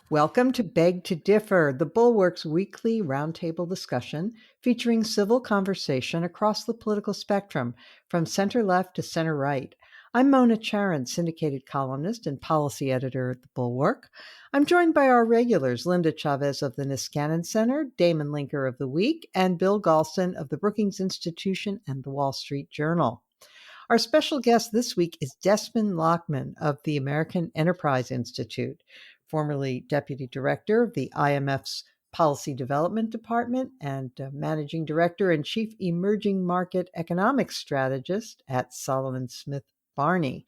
Welcome to Beg to Differ, the Bulwark's weekly roundtable discussion featuring civil conversation across the political spectrum, from center left to center right. I'm Mona Charan, syndicated columnist and policy editor at the Bulwark. I'm joined by our regulars, Linda Chavez of the Niskanen Center, Damon Linker of The Week, and Bill Galston of the Brookings Institution and the Wall Street Journal. Our special guest this week is Desmond Lachman of the American Enterprise Institute, formerly Deputy Director of the IMF's Policy Development Department and Managing Director and Chief Emerging Market Economics Strategist at Solomon Smith Barney.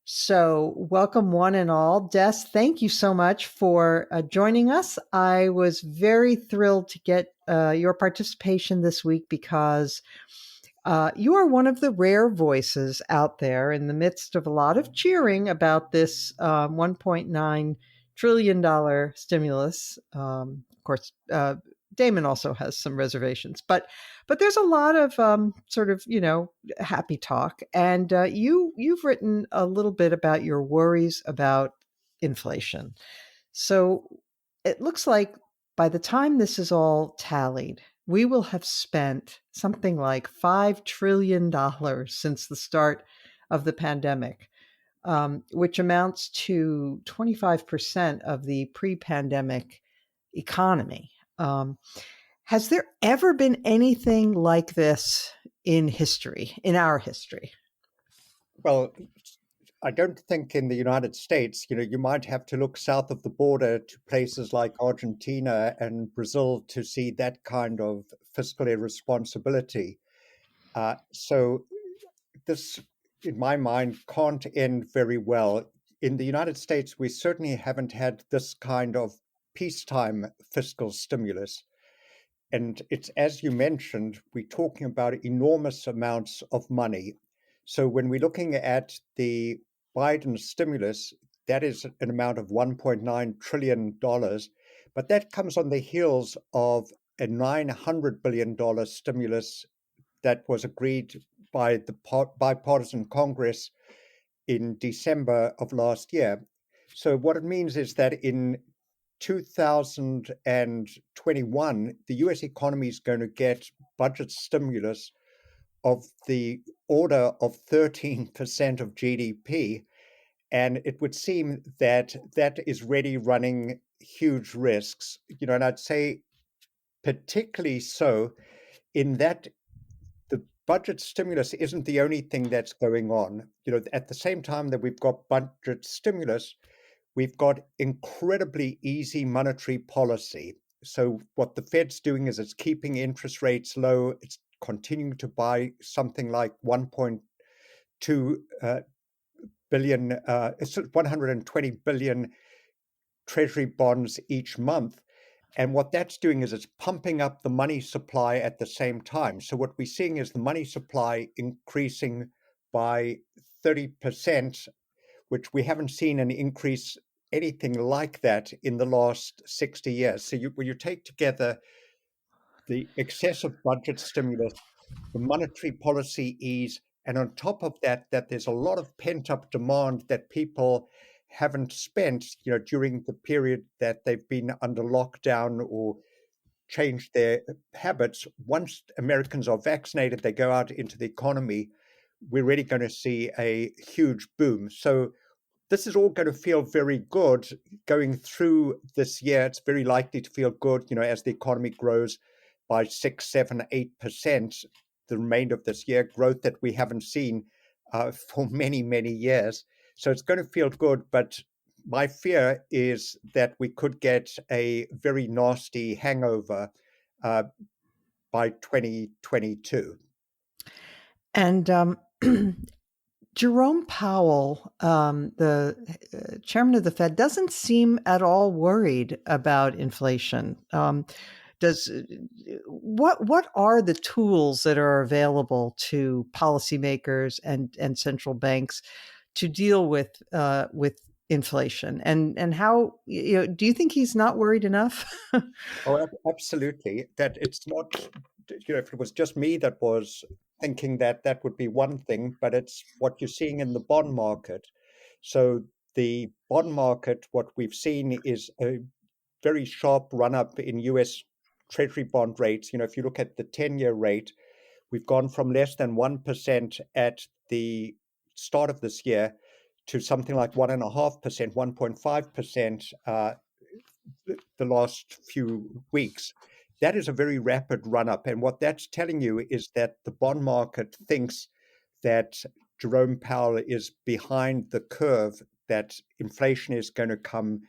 So, welcome one and all. Des, thank you so much for joining us. I was very thrilled to get your participation this week because you are one of the rare voices out there in the midst of a lot of cheering about this $1.9 trillion stimulus. Of course, Damon also has some reservations, but there's a lot of happy talk. And you've written a little bit about your worries about inflation. So it looks like by the time this is all tallied, we will have spent something like $5 trillion since the start of the pandemic, which amounts to 25% of the pre-pandemic economy. Has there ever been anything like this in history, in our history? Well, I don't think in the United States, you might have to look south of the border to places like Argentina and Brazil to see that kind of fiscal irresponsibility. So this, in my mind, can't end very well. In the United States, we certainly haven't had this kind of peacetime fiscal stimulus. And it's, as you mentioned, we're talking about enormous amounts of money. So when we're looking at the Biden stimulus, that is an amount of $1.9 trillion, but that comes on the heels of a $900 billion stimulus that was agreed by the bipartisan Congress in December of last year. So what it means is that in 2021, the US economy is going to get budget stimulus of the order of 13% of GDP. And it would seem that that is really running huge risks, and I'd say particularly so in that the budget stimulus isn't the only thing that's going on. At the same time that we've got budget stimulus, we've got incredibly easy monetary policy. So what the Fed's doing is it's keeping interest rates low. It's continuing to buy something like 1.2 billion, 120 billion Treasury bonds each month. And what that's doing is it's pumping up the money supply at the same time. So what we're seeing is the money supply increasing by 30%, which we haven't seen an increase anything like that in the last 60 years. So when you take together the excessive budget stimulus, the monetary policy ease, and on top of that, that there's a lot of pent-up demand that people haven't spent, during the period that they've been under lockdown or changed their habits. Once Americans are vaccinated, they go out into the economy, we're really going to see a huge boom. So this is all going to feel very good going through this year. It's very likely to feel good, as the economy grows by 6, 7, 8%, the remainder of this year, growth that we haven't seen for many, many years. So it's going to feel good, but my fear is that we could get a very nasty hangover by 2022. And Jerome Powell, the chairman of the Fed, doesn't seem at all worried about inflation. What are the tools that are available to policymakers and central banks to deal with inflation? And how, do you think he's not worried enough? Oh, absolutely. That it's not, if it was just me that was thinking that that would be one thing, but it's what you're seeing in the bond market. So the bond market, what we've seen is a very sharp run up in US Treasury bond rates. If you look at the 10-year rate, we've gone from less than 1% at the start of this year to something like 1.5%, 1.5% the last few weeks. That is a very rapid run up. And what that's telling you is that the bond market thinks that Jerome Powell is behind the curve, that inflation is going to come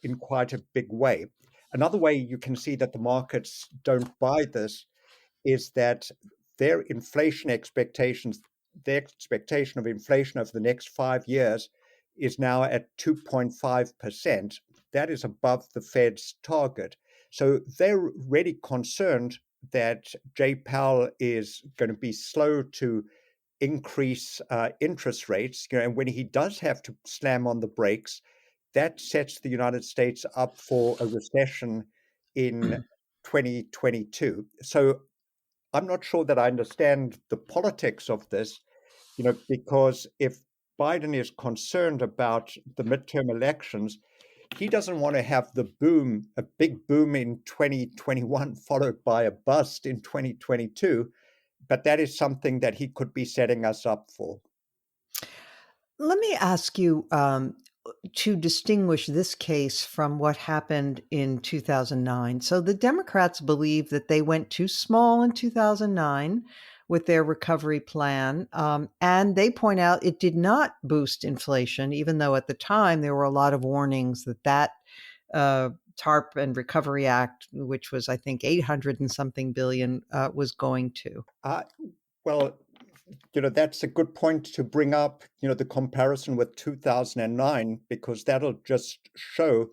in quite a big way. Another way you can see that the markets don't buy this is that their inflation expectations, their expectation of inflation over the next 5 years is now at 2.5%. That is above the Fed's target. So they're really concerned that Jay Powell is going to be slow to increase interest rates. And when he does have to slam on the brakes, that sets the United States up for a recession in 2022. So I'm not sure that I understand the politics of this, because if Biden is concerned about the midterm elections, he doesn't want to have the boom, a big boom in 2021, followed by a bust in 2022. But that is something that he could be setting us up for. Let me ask you to distinguish this case from what happened in 2009. So the Democrats believe that they went too small in 2009 with their recovery plan. And they point out it did not boost inflation, even though at the time there were a lot of warnings that TARP and Recovery Act, which was, I think, 800 and something billion, was going to. Well, that's a good point to bring up, the comparison with 2009, because that'll just show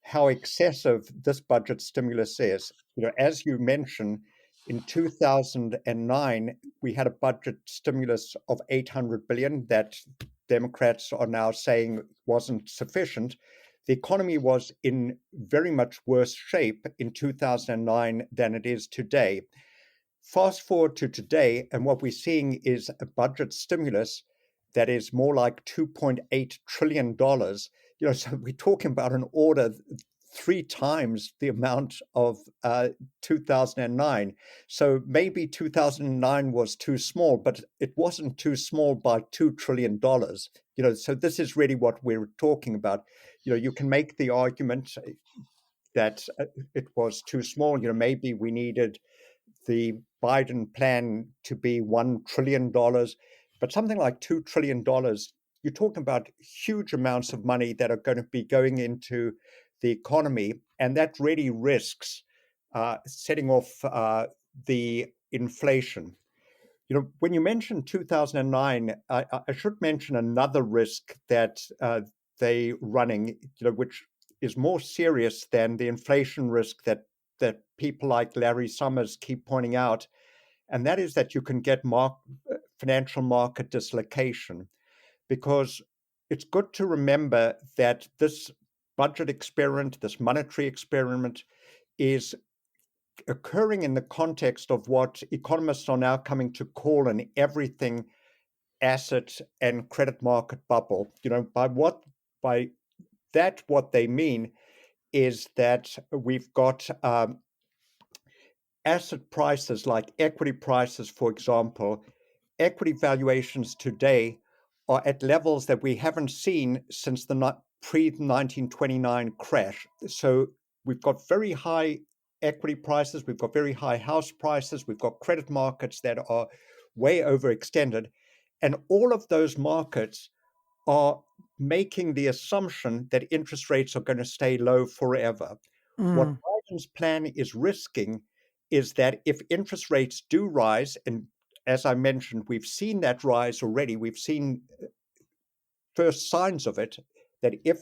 how excessive this budget stimulus is. As you mentioned, in 2009, we had a budget stimulus of 800 billion that Democrats are now saying wasn't sufficient. The economy was in very much worse shape in 2009 than it is today. Fast forward to today, and what we're seeing is a budget stimulus that is more like $2.8 trillion. So we're talking about an order 3 times the amount of 2009. So maybe 2009 was too small, but it wasn't too small by $2 trillion. So this is really what we're talking about. You can make the argument that it was too small. Maybe we needed the Biden plan to be $1 trillion, but something like $2 trillion, you're talking about huge amounts of money that are going to be going into the economy, and that really risks setting off the inflation. When you mention 2009, I should mention another risk that they running, which is more serious than the inflation risk that people like Larry Summers keep pointing out, and that is that you can get financial market dislocation, because it's good to remember that this budget experiment, this monetary experiment, is occurring in the context of what economists are now coming to call an everything asset and credit market bubble. By that, what they mean is that we've got asset prices like equity prices, for example. Equity valuations today are at levels that we haven't seen since the pre-1929 crash. So we've got very high equity prices, we've got very high house prices, we've got credit markets that are way overextended. And all of those markets are making the assumption that interest rates are going to stay low forever. What Biden's plan is risking is that if interest rates do rise, and as I mentioned, we've seen that rise already, we've seen first signs of it, that if,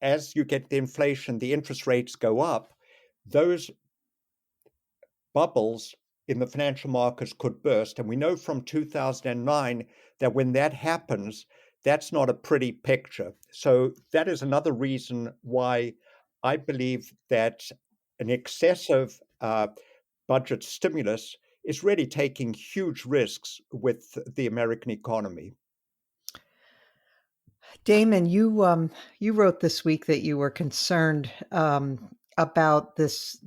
as you get the inflation, the interest rates go up, those bubbles in the financial markets could burst. And we know from 2009 that when that happens, that's not a pretty picture. So that is another reason why I believe that an excessive budget stimulus is really taking huge risks with the American economy. Damon, you wrote this week that you were concerned about this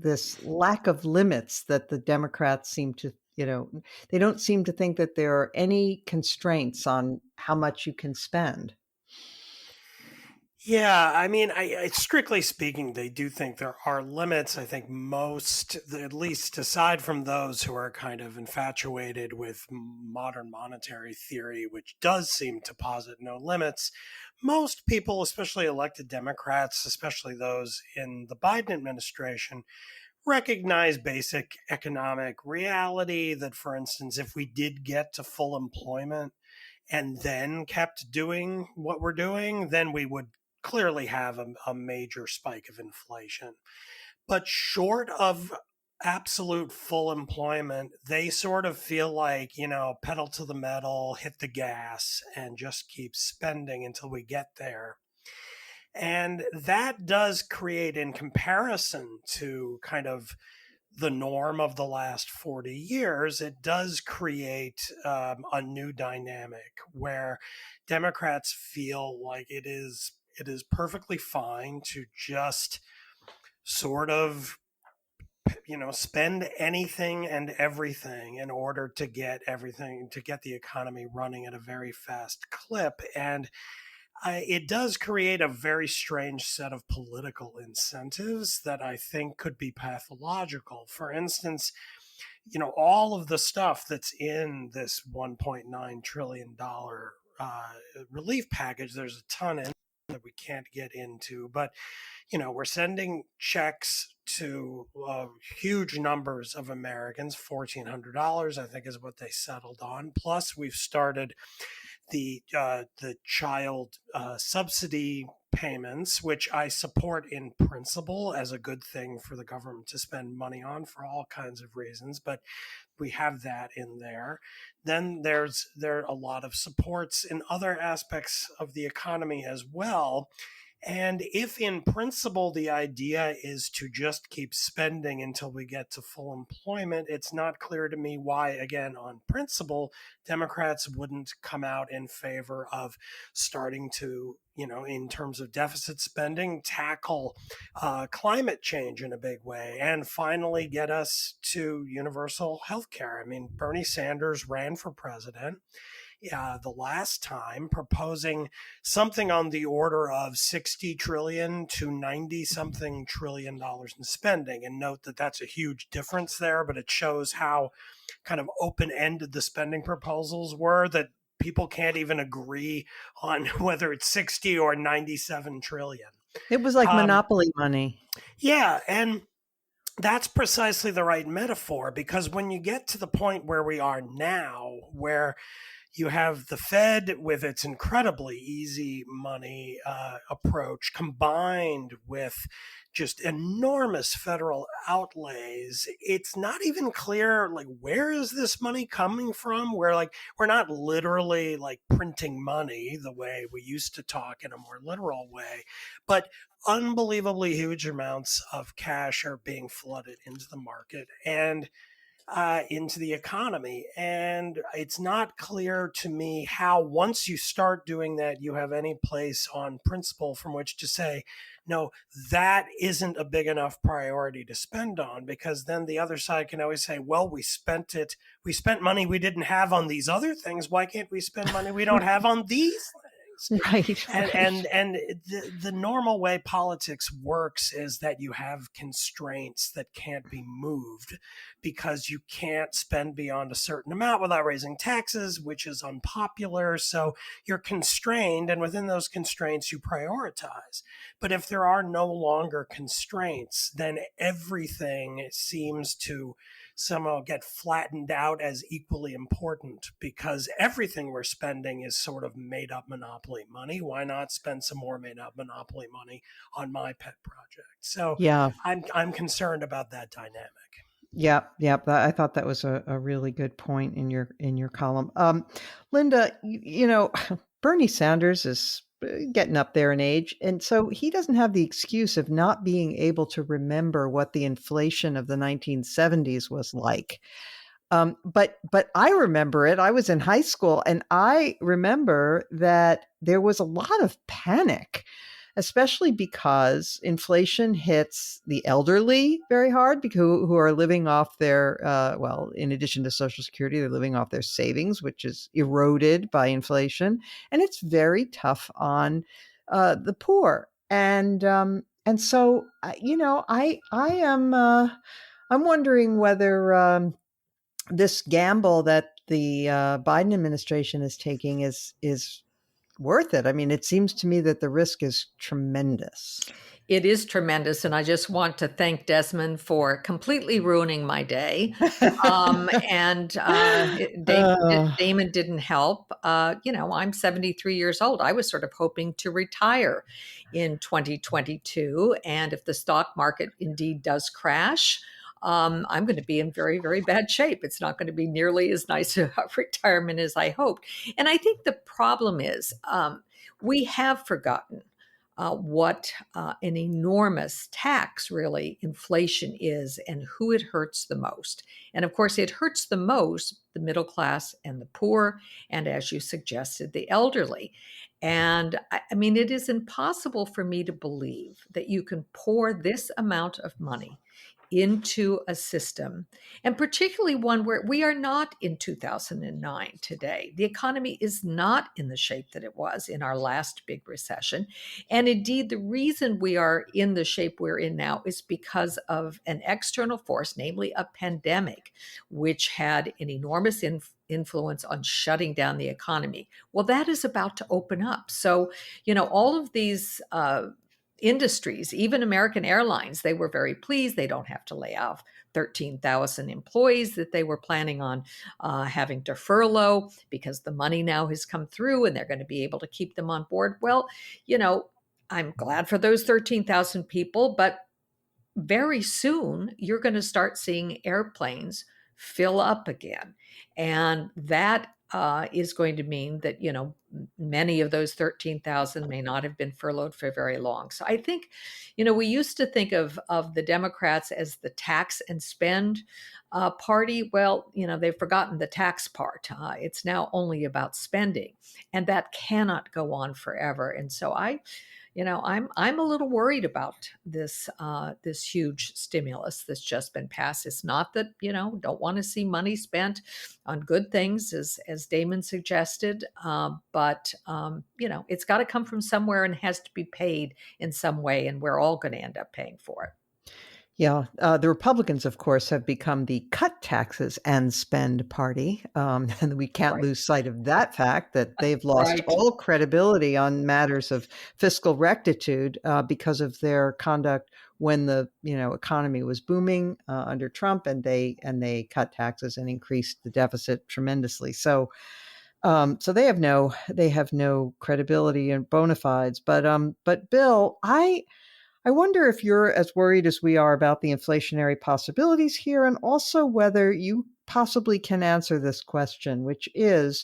lack of limits that the Democrats seem to, they don't seem to think that there are any constraints on how much you can spend. Yeah, I mean, strictly speaking, they do think there are limits. I think most, at least aside from those who are kind of infatuated with modern monetary theory, which does seem to posit no limits, most people, especially elected Democrats, especially those in the Biden administration, recognize basic economic reality that, for instance, if we did get to full employment, and then kept doing what we're doing, then we would clearly have a major spike of inflation. But short of absolute full employment, they sort of feel like, pedal to the metal, hit the gas, and just keep spending until we get there. And that does create, in comparison to kind of the norm of the last 40 years, it does create a new dynamic where Democrats feel like it is perfectly fine to just sort of spend anything and everything in order to get the economy running at a very fast clip. And it does create a very strange set of political incentives that I think could be pathological. For instance, all of the stuff that's in this $1.9 trillion relief package, there's a ton in that we can't get into, but we're sending checks to huge numbers of Americans. $1,400, I think, is what they settled on. Plus, we've started the child subsidy payments, which I support in principle as a good thing for the government to spend money on for all kinds of reasons, but we have that in there. Then there are a lot of supports in other aspects of the economy as well. And if in principle the idea is to just keep spending until we get to full employment, it's not clear to me why, again, on principle, Democrats wouldn't come out in favor of starting to, in terms of deficit spending, tackle climate change in a big way and finally get us to universal health care. I mean, Bernie Sanders ran for president the last time, proposing something on the order of 60 trillion to 90 something trillion dollars in spending. And note that that's a huge difference there, but it shows how kind of open ended the spending proposals were, that people can't even agree on whether it's 60 or 97 trillion. It was like monopoly money. Yeah. And that's precisely the right metaphor, because when you get to the point where we are now, where you have the Fed with its incredibly easy money approach combined with just enormous federal outlays, it's not even clear, like, where is this money coming from? We're not literally like printing money the way we used to talk in a more literal way, but unbelievably huge amounts of cash are being flooded into the market and into the economy. And it's not clear to me how, once you start doing that, you have any place on principle from which to say, no, that isn't a big enough priority to spend on, because then the other side can always say, well, we spent money we didn't have on these other things. Why can't we spend money we don't have on these things? Right. And the normal way politics works is that you have constraints that can't be moved, because you can't spend beyond a certain amount without raising taxes, which is unpopular. So you're constrained, and within those constraints, you prioritize. But if there are no longer constraints, then everything seems to somehow get flattened out as equally important, because everything we're spending is sort of made up monopoly money. Why not spend some more made up monopoly money on my pet project? So Yeah. I'm concerned about that dynamic. Yep. I thought that was a really good point in your column. Linda, Bernie Sanders is getting up there in age, and so he doesn't have the excuse of not being able to remember what the inflation of the 1970s was like. But I remember it. I was in high school, and I remember that there was a lot of panic, especially because inflation hits the elderly very hard, because who are living off their well, in addition to Social Security, they're living off their savings, which is eroded by inflation, and it's very tough on the poor. And so I am I'm wondering whether this gamble that the Biden administration is taking is worth it. I mean, it seems to me that the risk is tremendous. It is tremendous, and I just want to thank Desmond for completely ruining my day. And Damon didn't help. I'm 73 years old. I was sort of hoping to retire in 2022, and if the stock market indeed does crash, I'm going to be in very, very bad shape. It's not going to be nearly as nice a retirement as I hoped. And I think the problem is we have forgotten what an enormous tax really inflation is and who it hurts the most. And of course, it hurts the most the middle class and the poor, and as you suggested, the elderly. And I mean, it is impossible for me to believe that you can pour this amount of money into a system, and particularly one where we are not in 2009 today. The economy is not in the shape that it was in our last big recession. And indeed, the reason we are in the shape we're in now is because of an external force, namely a pandemic, which had an enormous influence on shutting down the economy. Well, that is about to open up. So, all of these industries, even American Airlines, they were very pleased. They don't have to lay off 13,000 employees that they were planning on having to furlough because the money now has come through and they're going to be able to keep them on board. Well, I'm glad for those 13,000 people, but very soon you're going to start seeing airplanes fill up again. And that is going to mean that, many of those 13,000 may not have been furloughed for very long. So I think, we used to think of the Democrats as the tax and spend party. Well, they've forgotten the tax part. It's now only about spending, and that cannot go on forever. And so I'm a little worried about this huge stimulus that's just been passed. It's not that don't want to see money spent on good things, as Damon suggested, but it's got to come from somewhere and has to be paid in some way, and we're all going to end up paying for it. Yeah, the Republicans, of course, have become the cut taxes and spend party. And we can't lose sight of that fact, that they've lost all credibility on matters of fiscal rectitude because of their conduct when the economy was booming under Trump, and they cut taxes and increased the deficit tremendously. So they have no credibility and bona fides. But Bill, I wonder if you're as worried as we are about the inflationary possibilities here, and also whether you possibly can answer this question, which is,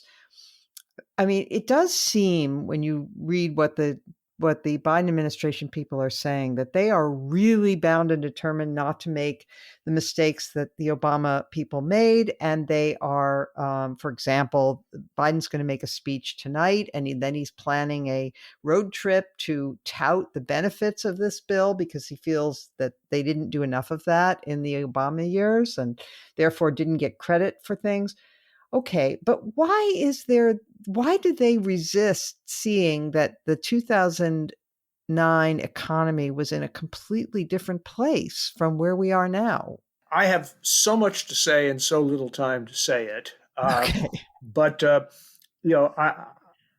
I mean, it does seem when you read what the Biden administration people are saying, that they are really bound and determined not to make the mistakes that the Obama people made. And they are, for example, Biden's going to make a speech tonight, and then he's planning a road trip to tout the benefits of this bill because he feels that they didn't do enough of that in the Obama years and therefore didn't get credit for things. Okay, but why did they resist seeing that the 2009 economy was in a completely different place from where we are now? I have so much to say and so little time to say it. Okay. But,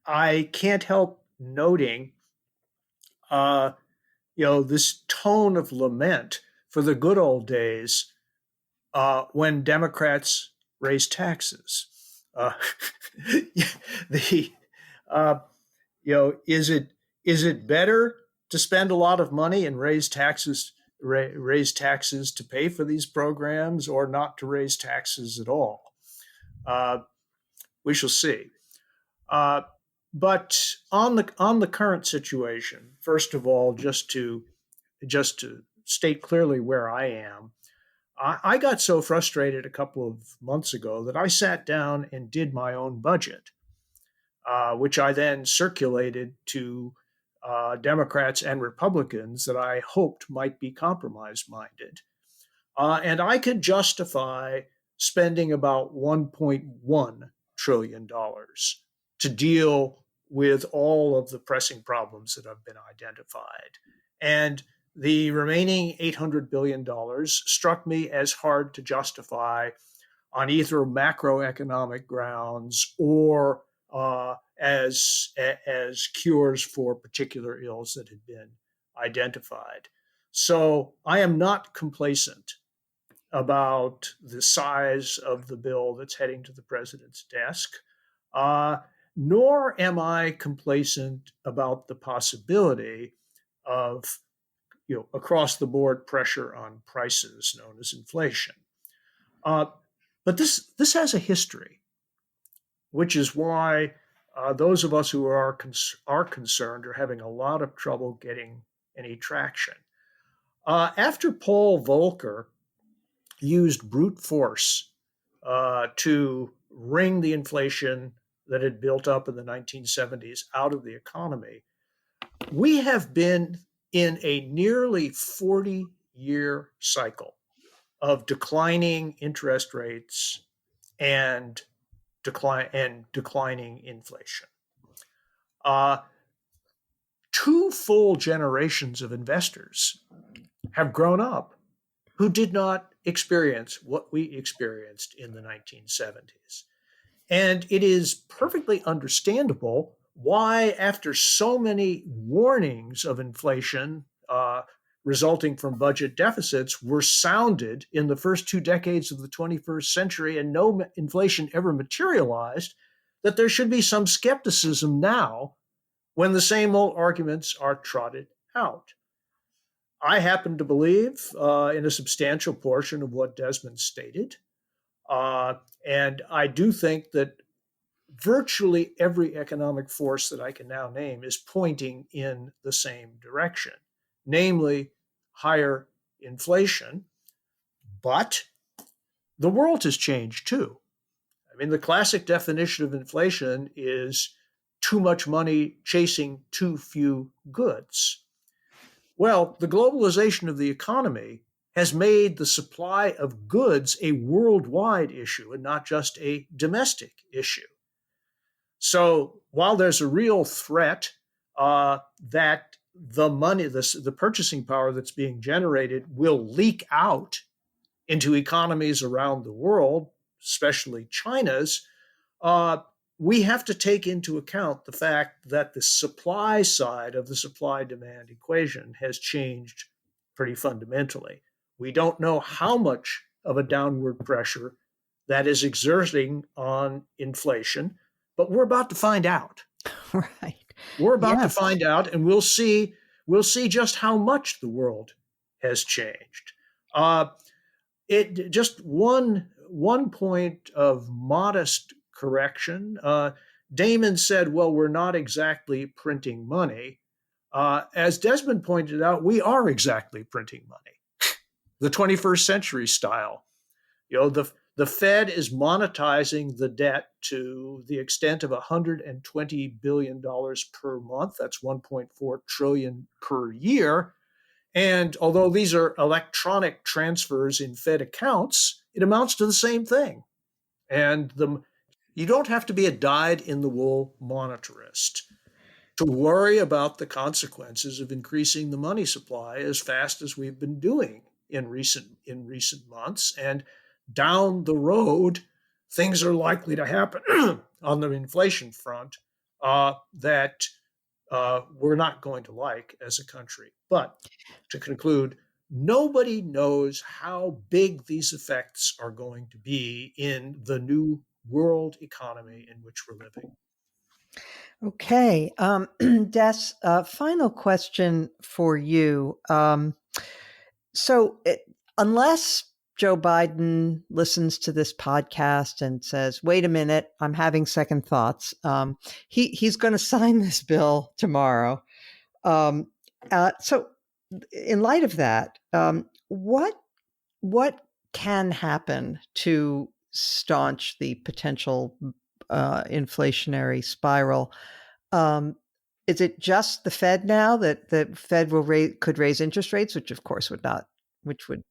I can't help noting, this tone of lament for the good old days when Democrats raise taxes. Is it better to spend a lot of money and raise taxes to pay for these programs, or not to raise taxes at all? We shall see. But on the current situation, first of all, just to state clearly where I am. I got so frustrated a couple of months ago that I sat down and did my own budget, which I then circulated to Democrats and Republicans that I hoped might be compromise minded. And I could justify spending about $1.1 trillion to deal with all of the pressing problems that have been identified. And the remaining $800 billion struck me as hard to justify on either macroeconomic grounds or as cures for particular ills that had been identified. So I am not complacent about the size of the bill that's heading to the president's desk, nor am I complacent about the possibility of across the board pressure on prices known as inflation. But this has a history, which is why those of us who are concerned are having a lot of trouble getting any traction. After Paul Volcker used brute force to wring the inflation that had built up in the 1970s out of the economy, we have been in a nearly 40-year cycle of declining interest rates and declining inflation. Two full generations of investors have grown up who did not experience what we experienced in the 1970s. And it is perfectly understandable why, after so many warnings of inflation resulting from budget deficits were sounded in the first 2 decades of the 21st century and no inflation ever materialized, that there should be some skepticism now when the same old arguments are trotted out. I happen to believe in a substantial portion of what Desmond stated. And I do think that virtually every economic force that I can now name is pointing in the same direction, namely higher inflation. But the world has changed too. I mean, the classic definition of inflation is too much money chasing too few goods. Well, the globalization of the economy has made the supply of goods a worldwide issue and not just a domestic issue. So while there's a real threat that the money, the purchasing power that's being generated will leak out into economies around the world, especially China's, we have to take into account the fact that the supply side of the supply-demand equation has changed pretty fundamentally. We don't know how much of a downward pressure that is exerting on inflation, but we're about to find out. Right. We're about to find out, and we'll see just how much the world has changed. It just one point of modest correction. Damon said, well, we're not exactly printing money. As Desmond pointed out, we are exactly printing money, the 21st century style. The Fed is monetizing the debt to the extent of $120 billion per month. That's $1.4 trillion per year. And although these are electronic transfers in Fed accounts, it amounts to the same thing. And you don't have to be a dyed-in-the-wool monetarist to worry about the consequences of increasing the money supply as fast as we've been doing in recent months. And down the road, things are likely to happen on the inflation front that we're not going to like as a country. But to conclude, nobody knows how big these effects are going to be in the new world economy in which we're living. Okay. Des, final question for you. Unless Joe Biden listens to this podcast and says, wait a minute, I'm having second thoughts, he's going to sign this bill tomorrow. So in light of that, what can happen to staunch the potential inflationary spiral? Is it just the Fed now that the Fed could raise interest rates, which of course would not, which would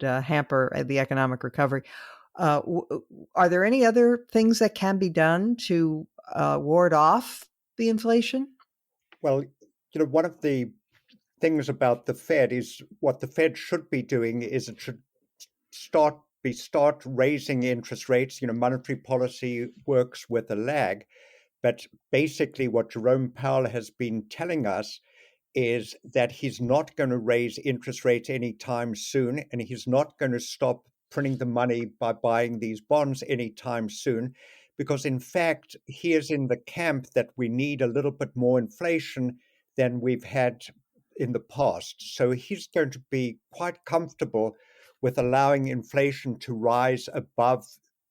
hamper the economic recovery? Are there any other things that can be done to ward off the inflation? Well, one of the things about the Fed is what the Fed should be doing is it should start raising interest rates. Monetary policy works with a lag, but basically what Jerome Powell has been telling us is that he's not going to raise interest rates anytime soon, and he's not going to stop printing the money by buying these bonds anytime soon, because in fact, he is in the camp that we need a little bit more inflation than we've had in the past. So he's going to be quite comfortable with allowing inflation to rise above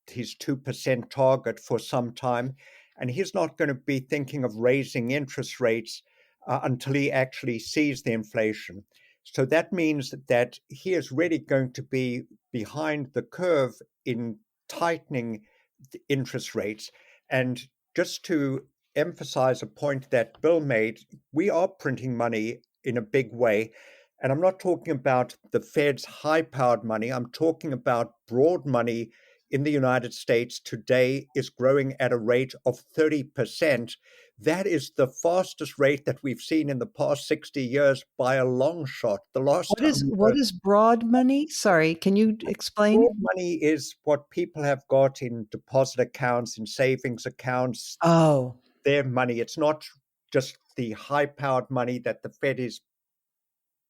his 2% target for some time. And he's not going to be thinking of raising interest rates until he actually sees the inflation. So that means that he is really going to be behind the curve in tightening the interest rates. And just to emphasize a point that Bill made, we are printing money in a big way. And I'm not talking about the Fed's high-powered money. I'm talking about broad money in the United States today is growing at a rate of 30%. That is the fastest rate that we've seen in the past 60 years by a long shot. The last what is broad money? Sorry, can you explain? Broad money is what people have got in deposit accounts, in savings accounts. Oh, their money. It's not just the high-powered money that the Fed is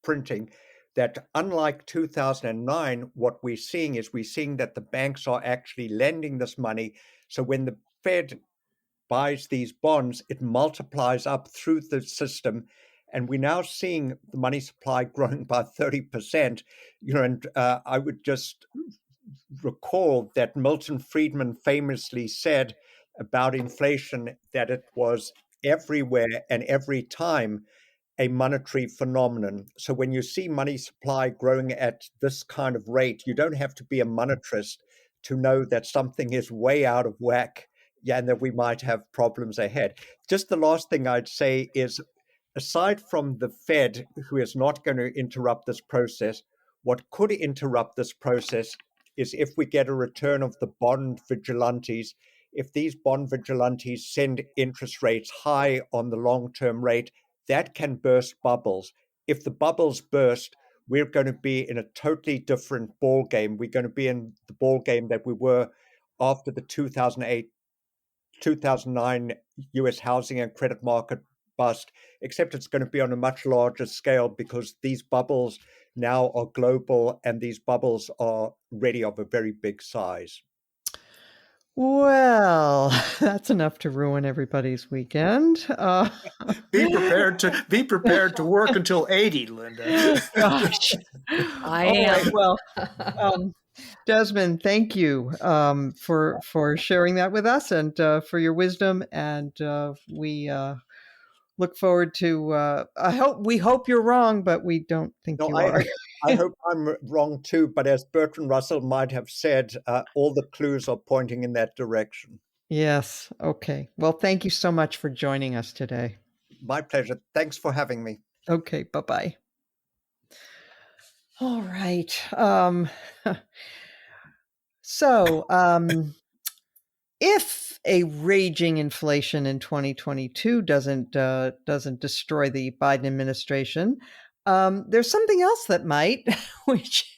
printing. That unlike 2009, what we're seeing that the banks are actually lending this money. So when the Fed buys these bonds, it multiplies up through the system. And we're now seeing the money supply growing by 30%. And I would just recall that Milton Friedman famously said about inflation that it was everywhere and every time a monetary phenomenon. So when you see money supply growing at this kind of rate, you don't have to be a monetarist to know that something is way out of whack, and that we might have problems ahead. Just the last thing I'd say is, aside from the Fed, who is not going to interrupt this process, what could interrupt this process is if we get a return of the bond vigilantes. If these bond vigilantes send interest rates high on the long-term rate, that can burst bubbles. If the bubbles burst, we're going to be in a totally different ball game. We're going to be in the ball game that we were after the 2008, 2009 US housing and credit market bust, except it's going to be on a much larger scale because these bubbles now are global and these bubbles are really of a very big size. Well, that's enough to ruin everybody's weekend. Be prepared to work until 80, Linda. Gosh, I am. Right, well, Desmond, thank you for sharing that with us and for your wisdom. And we look forward to. We hope you're wrong, but we don't think you are. I hope I'm wrong too, but as Bertrand Russell might have said, all the clues are pointing in that direction. Yes. Okay. Well, thank you so much for joining us today. My pleasure. Thanks for having me. Okay. Bye-bye. All right. So, if a raging inflation in 2022 doesn't destroy the Biden administration, there's something else that might, which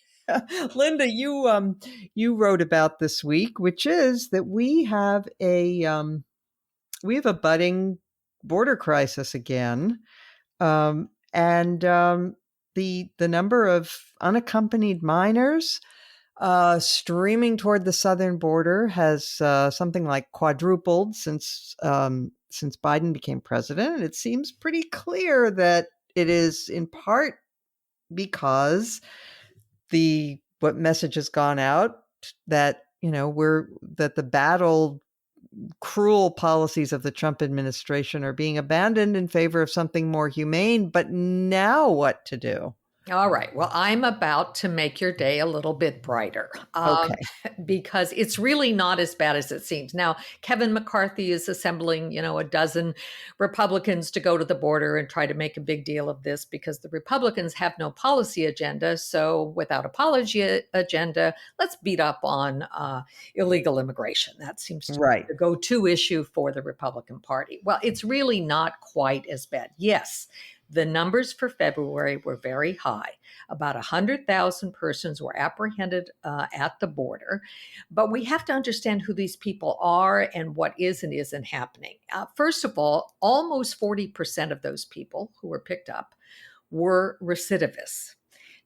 Linda, you wrote about this week, which is that we have a budding border crisis again, and the number of unaccompanied minors streaming toward the southern border has something like quadrupled since Biden became president. And it seems pretty clear that it is in part because what message has gone out that the battle cruel policies of the Trump administration are being abandoned in favor of something more humane. But now what to do? All right. Well, I'm about to make your day a little bit brighter Okay. because it's really not as bad as it seems. Now, Kevin McCarthy is assembling, a dozen Republicans to go to the border and try to make a big deal of this because the Republicans have no policy agenda. So, without a policy agenda, let's beat up on illegal immigration. That seems to be Right. the go-to issue for the Republican Party. Well, it's really not quite as bad. Yes. The numbers for February were very high. About 100,000 persons were apprehended at the border. But we have to understand who these people are and what is and isn't happening. First of all, almost 40% of those people who were picked up were recidivists.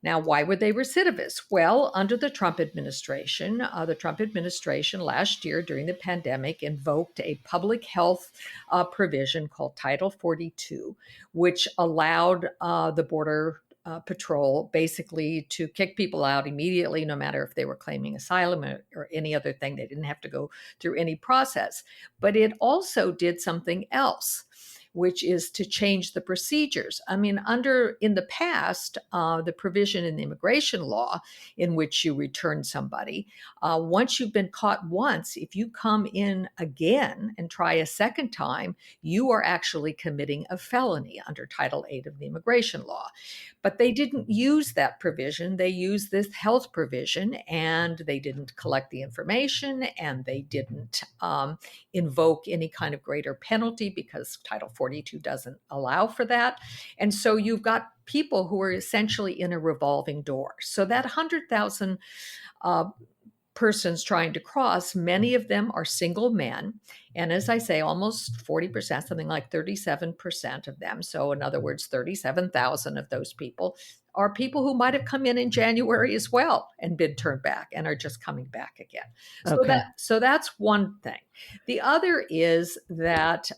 Now, why were they recidivists? Well, under the Trump administration last year during the pandemic invoked a public health provision called Title 42, which allowed the Border Patrol basically to kick people out immediately, no matter if they were claiming asylum or any other thing. They didn't have to go through any process. But it also did something else, which is to change the procedures. I mean, in the past, the provision in the immigration law in which you return somebody, once you've been caught once, if you come in again and try a second time, you are actually committing a felony under Title 8 of the immigration law. But they didn't use that provision. They used this health provision, and they didn't collect the information, and they didn't invoke any kind of greater penalty because Title 42 doesn't allow for that. And so you've got people who are essentially in a revolving door. So that 100,000 persons trying to cross, many of them are single men. And as I say, almost 40%, something like 37% of them. So in other words, 37,000 of those people are people who might have come in January as well and been turned back and are just coming back again. Okay. So that's one thing. The other is that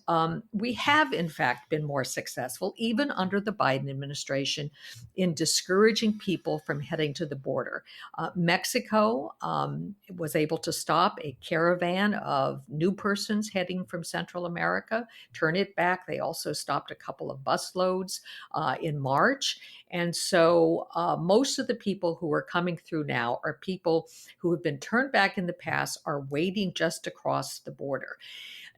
we have, in fact, been more successful, even under the Biden administration, in discouraging people from heading to the border. Mexico was able to stop a caravan of new persons heading from Central America, turn it back. They also stopped a couple of busloads in March. And so most of the people who are coming through now are people who have been turned back in the past, are waiting just to cross the border.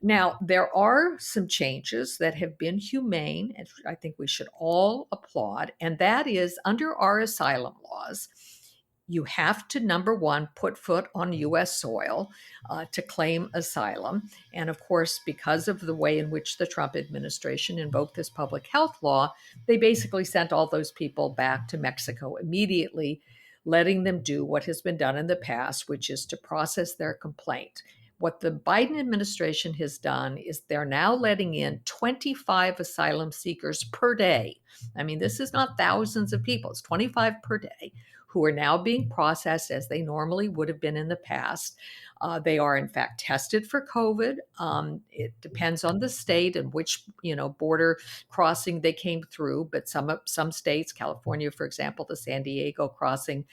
Now, there are some changes that have been humane, and I think we should all applaud, and that is under our asylum laws, you have to, number one, put foot on U.S. soil to claim asylum. And of course, because of the way in which the Trump administration invoked this public health law, they basically sent all those people back to Mexico immediately, letting them do what has been done in the past, which is to process their complaint. What the Biden administration has done is they're now letting in 25 asylum seekers per day. I mean, this is not thousands of people, it's 25 per day, who are now being processed as they normally would have been in the past. They are, in fact, tested for COVID. It depends on the state and which border crossing they came through. But some states, California, for example, the San Diego crossing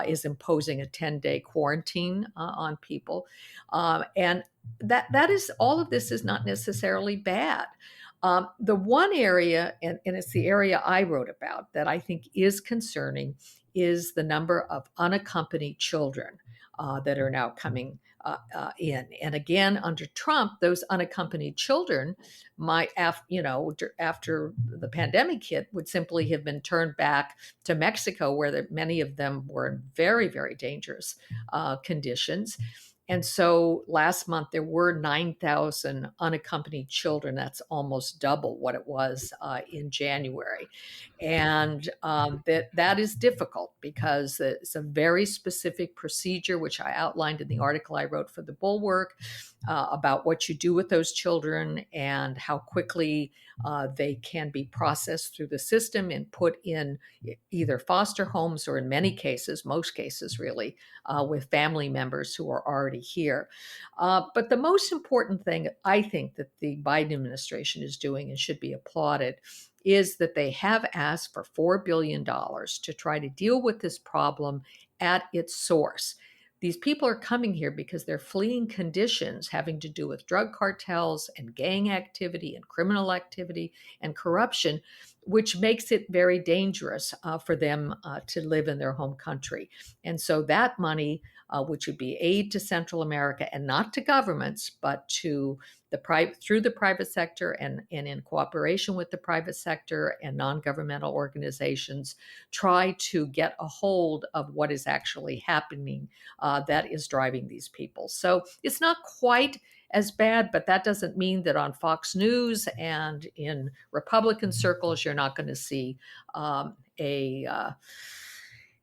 is imposing a 10-day quarantine on people, and that is, all of this is not necessarily bad. The one area, and it's the area I wrote about, that I think is concerning is the number of unaccompanied children that are now coming in. And again, under Trump, those unaccompanied children might, after the pandemic hit, would simply have been turned back to Mexico, where many of them were in very, very dangerous conditions. And so last month, there were 9,000 unaccompanied children. That's almost double what it was in January. And that is difficult because it's a very specific procedure, which I outlined in the article I wrote for the Bulwark, about what you do with those children and how quickly they can be processed through the system and put in either foster homes or, in many cases, most cases really, with family members who are already here. But the most important thing I think that the Biden administration is doing and should be applauded is that they have asked for $4 billion to try to deal with this problem at its source. these people are coming here because they're fleeing conditions having to do with drug cartels and gang activity and criminal activity and corruption, which makes it very dangerous for them to live in their home country. And so that money, which would be aid to Central America, and not to governments, but to through the private sector and in cooperation with the private sector and non-governmental organizations, try to get a hold of what is actually happening that is driving these people. So it's not quite as bad, but that doesn't mean that on Fox News and in Republican circles, you're not going to see an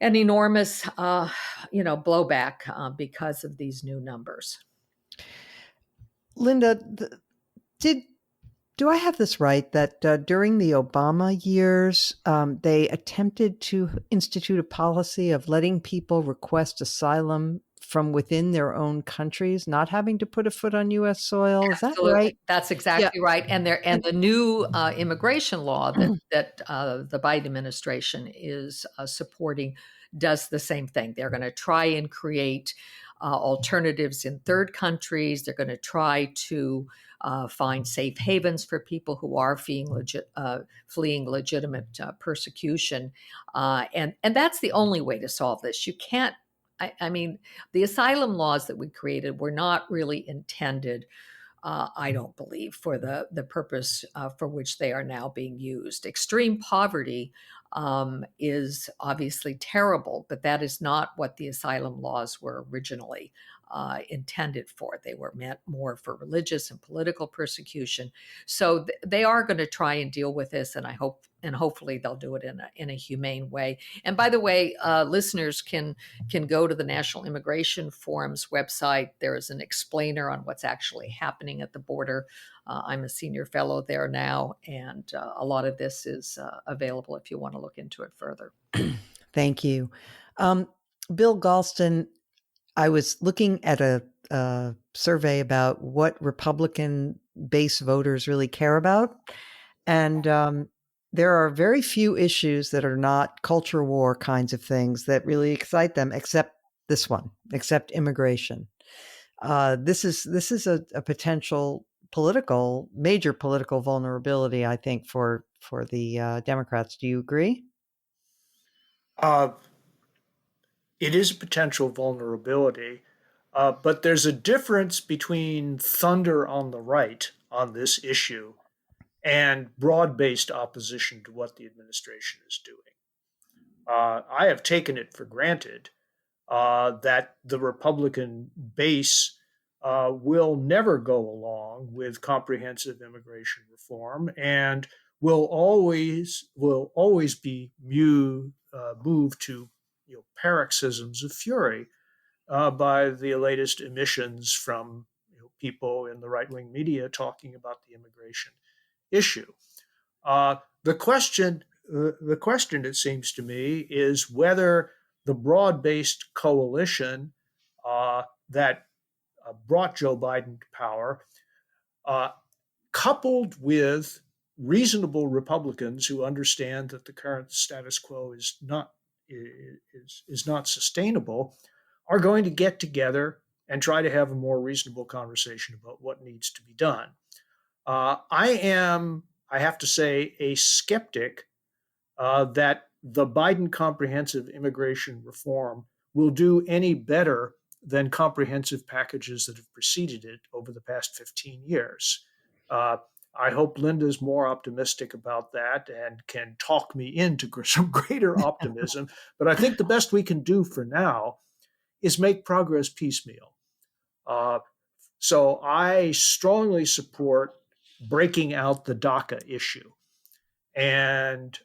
enormous, blowback because of these new numbers. Linda, do I have this right that during the Obama years, they attempted to institute a policy of letting people request asylum from within their own countries, not having to put a foot on U.S. soil? Is that right? That's exactly right. And the new immigration law that the Biden administration is supporting does the same thing. They're going to try and create alternatives in third countries. They're going to try to find safe havens for people who are fleeing legitimate persecution. And that's the only way to solve this. You can't, I mean, the asylum laws that we created were not really intended, I don't believe, for the purpose for which they are now being used. Extreme poverty is obviously terrible, but that is not what the asylum laws were originally intended for. They were meant more for religious and political persecution. So they are going to try and deal with this, and hopefully they'll do it in a humane way. And by the way, listeners can go to the National Immigration Forum's website. There is an explainer on what's actually happening at the border. I'm a senior fellow there now, and a lot of this is available if you want to look into it further. Thank you. Bill Galston, I was looking at a survey about what Republican base voters really care about. And there are very few issues that are not culture war kinds of things that really excite them, except this one, except immigration. This is a potential major political vulnerability, I think, for the Democrats. Do you agree? It is a potential vulnerability, but there's a difference between thunder on the right on this issue and broad-based opposition to what the administration is doing. I have taken it for granted that the Republican base will never go along with comprehensive immigration reform and will always be moved to paroxysms of fury by the latest emissions from people in the right-wing media talking about the immigration issue. The question, it seems to me, is whether the broad-based coalition that brought Joe Biden to power, coupled with reasonable Republicans who understand that the current status quo is not sustainable, are going to get together and try to have a more reasonable conversation about what needs to be done. I have to say, a skeptic that the Biden comprehensive immigration reform will do any better than comprehensive packages that have preceded it over the past 15 years. I hope Linda's more optimistic about that and can talk me into some greater optimism. But I think the best we can do for now is make progress piecemeal. So I strongly support breaking out the DACA issue and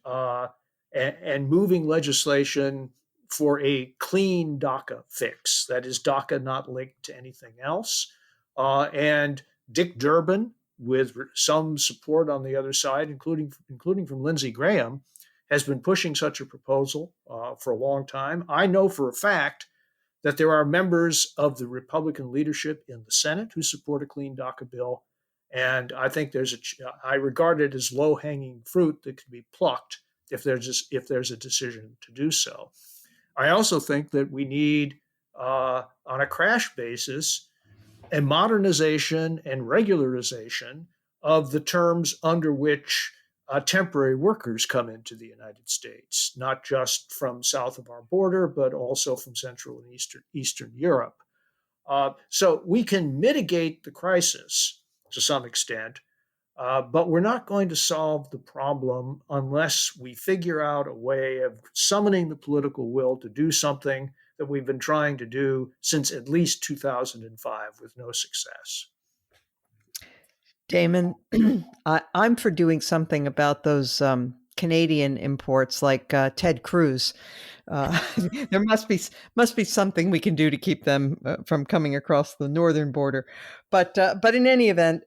moving legislation for a clean DACA fix. That is, DACA not linked to anything else. And Dick Durbin, with some support on the other side, including from Lindsey Graham, has been pushing such a proposal for a long time. I know for a fact that there are members of the Republican leadership in the Senate who support a clean DACA bill. And I think I regard it as low-hanging fruit that could be plucked if there's a decision to do so. I also think that we need on a crash basis a modernization and regularization of the terms under which temporary workers come into the United States, not just from south of our border, but also from Central and Eastern Europe. So we can mitigate the crisis to some extent, but we're not going to solve the problem unless we figure out a way of summoning the political will to do something that we've been trying to do since at least 2005 with no success. Damon, I'm for doing something about those Canadian imports, like Ted Cruz. There must be something we can do to keep them from coming across the northern border. But in any event,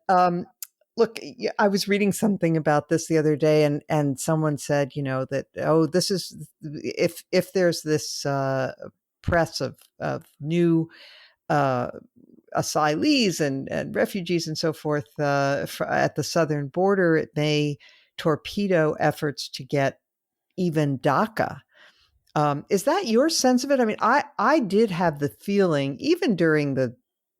look, I was reading something about this the other day, and someone said, that this is if there's this press of new asylees and refugees and so forth at the southern border, it may torpedo efforts to get even DACA. Is that your sense of it? I mean, I did have the feeling, even during the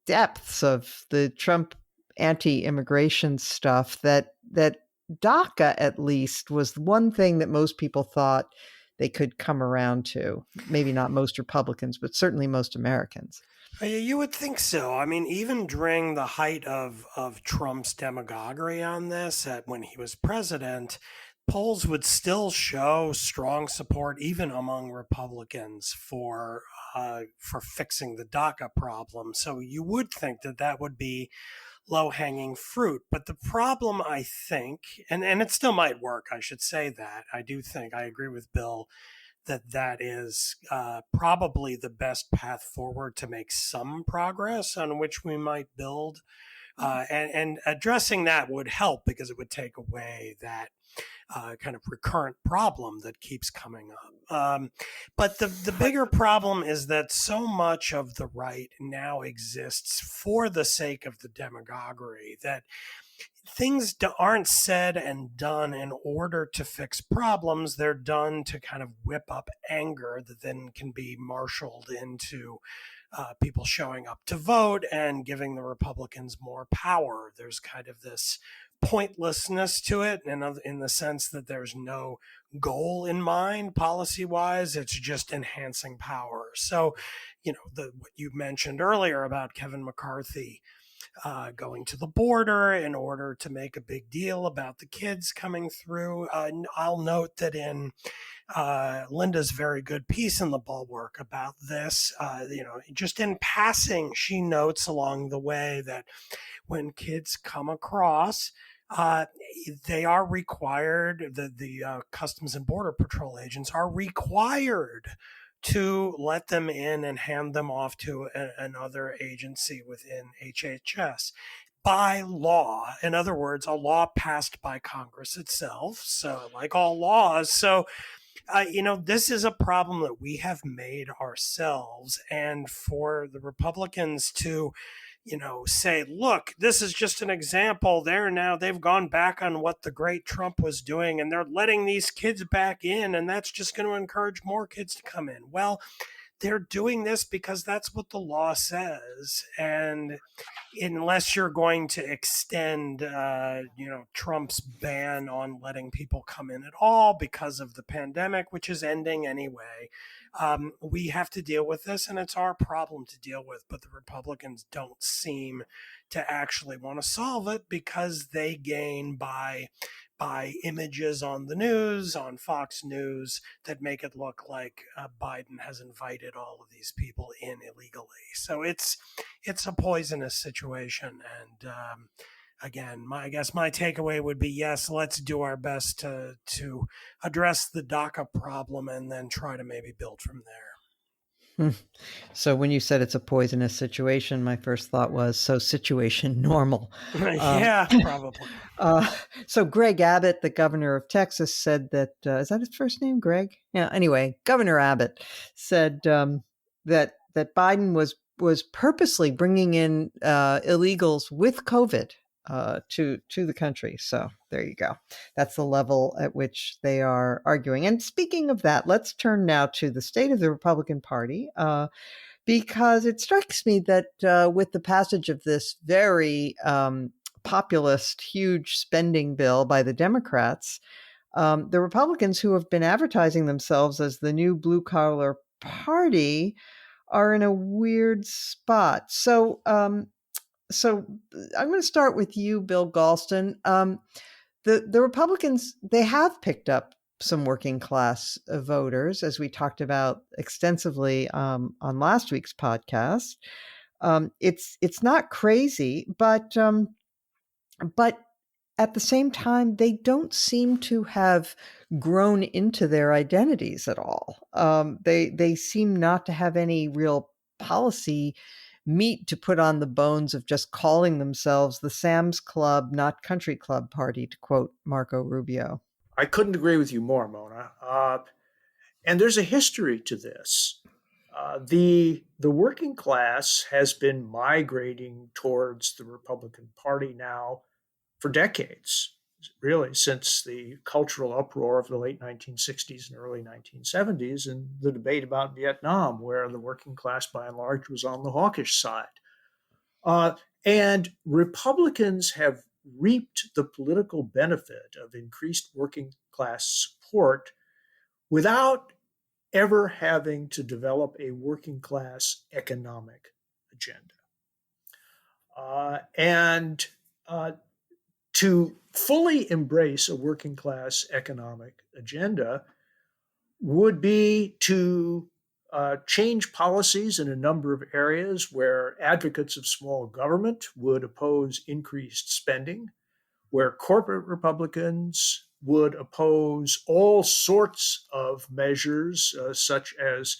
depths of the Trump anti-immigration stuff, that DACA at least was one thing that most people thought they could come around to. Maybe not most Republicans, but certainly most Americans. You would think so. I mean, even during the height of Trump's demagoguery on this, when he was president, polls would still show strong support, even among Republicans, for fixing the DACA problem. So you would think that would be low-hanging fruit. But the problem, I think, and it still might work, I should say that, I do think, I agree with Bill, that is probably the best path forward to make some progress on which we might build. And addressing that would help, because it would take away that kind of recurrent problem that keeps coming up. But the bigger problem is that so much of the right now exists for the sake of the demagoguery, that things aren't said and done in order to fix problems. They're done to kind of whip up anger that then can be marshaled into people showing up to vote and giving the Republicans more power. There's kind of this pointlessness to it, in the sense that there's no goal in mind policy-wise. It's just enhancing power. So, what you mentioned earlier about Kevin McCarthy going to the border in order to make a big deal about the kids coming through. I'll note that in Linda's very good piece in the Bulwark about this, just in passing, she notes along the way that when kids come across, they are required, the Customs and Border Patrol agents are required to let them in and hand them off to another agency within HHS by law. In other words, a law passed by Congress itself. So, like all laws. So, this is a problem that we have made ourselves. And for the Republicans to, say, look, this is just an example. They've gone back on what the great Trump was doing, and they're letting these kids back in, and that's just going to encourage more kids to come in. Well, they're doing this because that's what the law says. And unless you're going to extend, Trump's ban on letting people come in at all because of the pandemic, which is ending anyway, we have to deal with this, and it's our problem to deal with. But the Republicans don't seem to actually want to solve it, because they gain by images on the news, on Fox News, that make it look like Biden has invited all of these people in illegally. So it's a poisonous situation. And again, I guess my takeaway would be, yes, let's do our best to address the DACA problem, and then try to maybe build from there. So when you said it's a poisonous situation, my first thought was, situation normal. Yeah, probably. So Greg Abbott, the governor of Texas, said that, is that his first name, Greg? Yeah. Anyway, Governor Abbott said that Biden was purposely bringing in illegals with COVID to the country. So there you go. That's the level at which they are arguing. And speaking of that, let's turn now to the state of the Republican Party. because it strikes me that with the passage of this very populist, huge spending bill by the Democrats, the Republicans, who have been advertising themselves as the new blue-collar party, are in a weird spot. So I'm going to start with you, Bill Galston. The Republicans, they have picked up some working class voters, as we talked about extensively on last week's podcast. It's not crazy, but at the same time, they don't seem to have grown into their identities at all. They seem not to have any real policy meat to put on the bones of just calling themselves the Sam's Club, not Country Club party, to quote Marco Rubio. I couldn't agree with you more, Mona. And there's a history to this. The working class has been migrating towards the Republican Party now for decades, really, since the cultural uproar of the late 1960s and early 1970s and the debate about Vietnam, where the working class, by and large, was on the hawkish side. And Republicans have reaped the political benefit of increased working class support without ever having to develop a working class economic agenda. And to fully embrace a working class economic agenda would be to change policies in a number of areas where advocates of small government would oppose increased spending, where corporate Republicans would oppose all sorts of measures, such as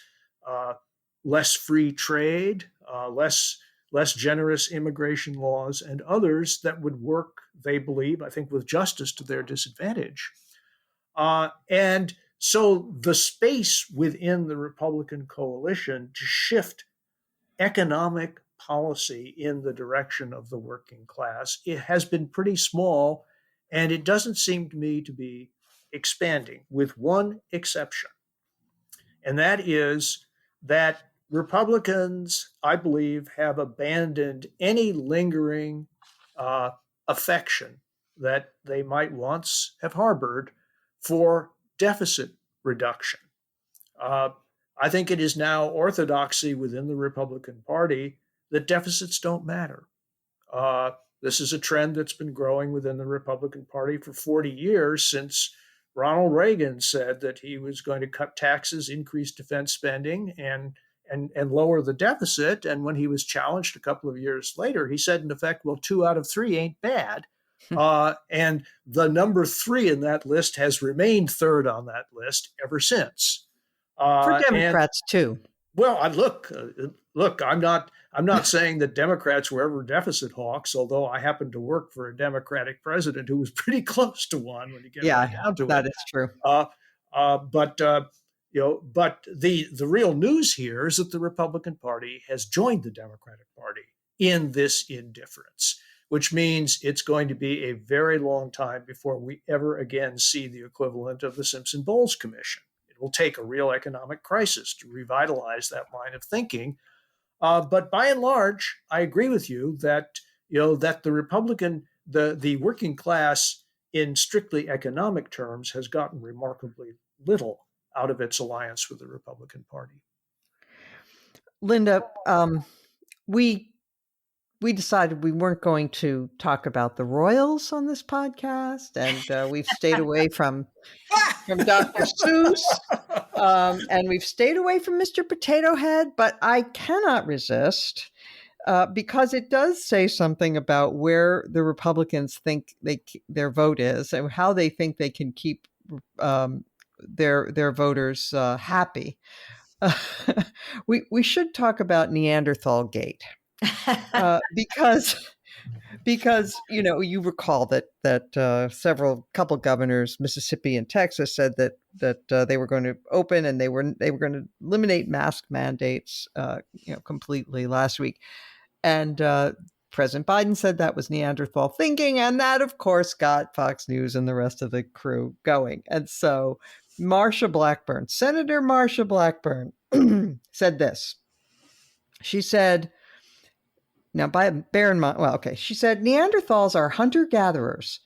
less free trade, less generous immigration laws, and others that would work, they believe, I think, with justice to their disadvantage. And so the space within the Republican coalition to shift economic policy in the direction of the working class, it has been pretty small, and it doesn't seem to me to be expanding, with one exception. And that is that Republicans, I believe, have abandoned any lingering affection that they might once have harbored for deficit reduction. I think it is now orthodoxy within the Republican Party that deficits don't matter. This is a trend that's been growing within the Republican Party for 40 years, since Ronald Reagan said that he was going to cut taxes, increase defense spending, and lower the deficit. And when he was challenged a couple of years later, he said, in effect, well, 2 out of 3 ain't bad. And the number 3 in that list has remained third on that list ever since. For Democrats too. Well, look, I'm not saying that Democrats were ever deficit hawks, although I happen to work for a Democratic president who was pretty close to one when you get down to it. That is true. But the real news here is that the Republican Party has joined the Democratic Party in this indifference, which means it's going to be a very long time before we ever again see the equivalent of the Simpson-Bowles Commission. It will take a real economic crisis to revitalize that line of thinking. But by and large, I agree with you that the Republican, the working class in strictly economic terms has gotten remarkably little out of its alliance with the Republican Party. Linda, we decided we weren't going to talk about the Royals on this podcast, and we've stayed away from Dr. Seuss, and we've stayed away from Mr. Potato Head, but I cannot resist because it does say something about where the Republicans think their vote is and how they think they can keep their voters happy. We should talk about Neanderthal Gate. Because you recall that couple governors, Mississippi and Texas, said that they were going to open and they were going to eliminate mask mandates completely last week, and President Biden said that was Neanderthal thinking, and that of course got Fox News and the rest of the crew going. And so Senator Marsha Blackburn said this. She said, now bear in mind, she said, Neanderthals are hunter-gatherers.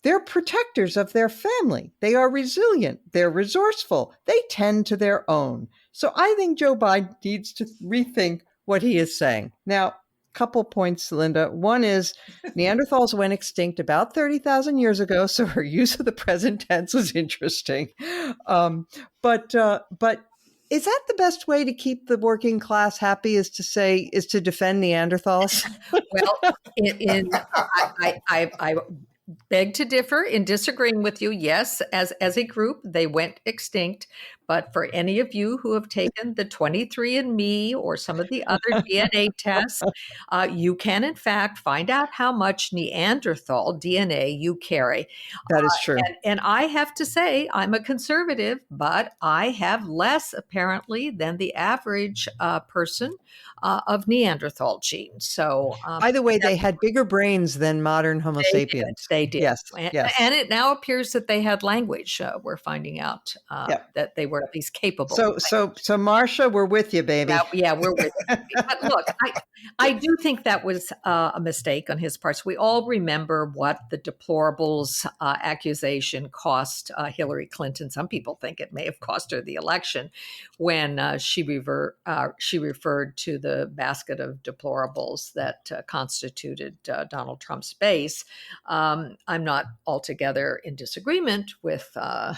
They're protectors of their family. They are resilient. They're resourceful. They tend to their own. So I think Joe Biden needs to rethink what he is saying. Now, couple points, Linda. One is Neanderthals went extinct about 30,000 years ago, so her use of the present tense was interesting. But is that the best way to keep the working class happy? Is to defend Neanderthals? Well, I beg to differ in disagreeing with you. Yes, as a group, they went extinct. But for any of you who have taken the 23andMe or some of the other DNA tests, you can in fact find out how much Neanderthal DNA you carry. That is true. And I have to say, I'm a conservative, but I have less apparently than the average person of Neanderthal genes. So, by the way, they had bigger brains than modern Homo sapiens. They did. Yes. And it now appears that they had language. We're finding out that they were at least capable. So Marcia, we're with you, baby. Yeah, we're with you. But look, I do think that was a mistake on his part. So we all remember what the deplorables accusation cost Hillary Clinton. Some people think it may have cost her the election when she referred to the basket of deplorables that constituted Donald Trump's base. I'm not altogether in disagreement with her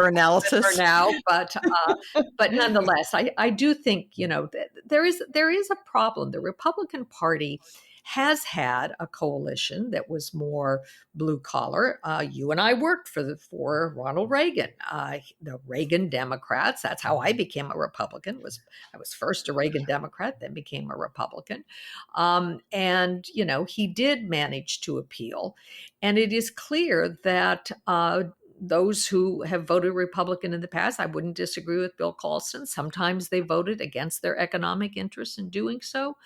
analysis for now, but nonetheless, I do think there is a problem. The Republican Party has had a coalition that was more blue collar. You and I worked for Ronald Reagan, the Reagan Democrats. That's how I became a Republican. I was first a Reagan Democrat, then became a Republican, and he did manage to appeal, and it is clear that. Those who have voted Republican in the past, I wouldn't disagree with Bill Colson. Sometimes they voted against their economic interests in doing so,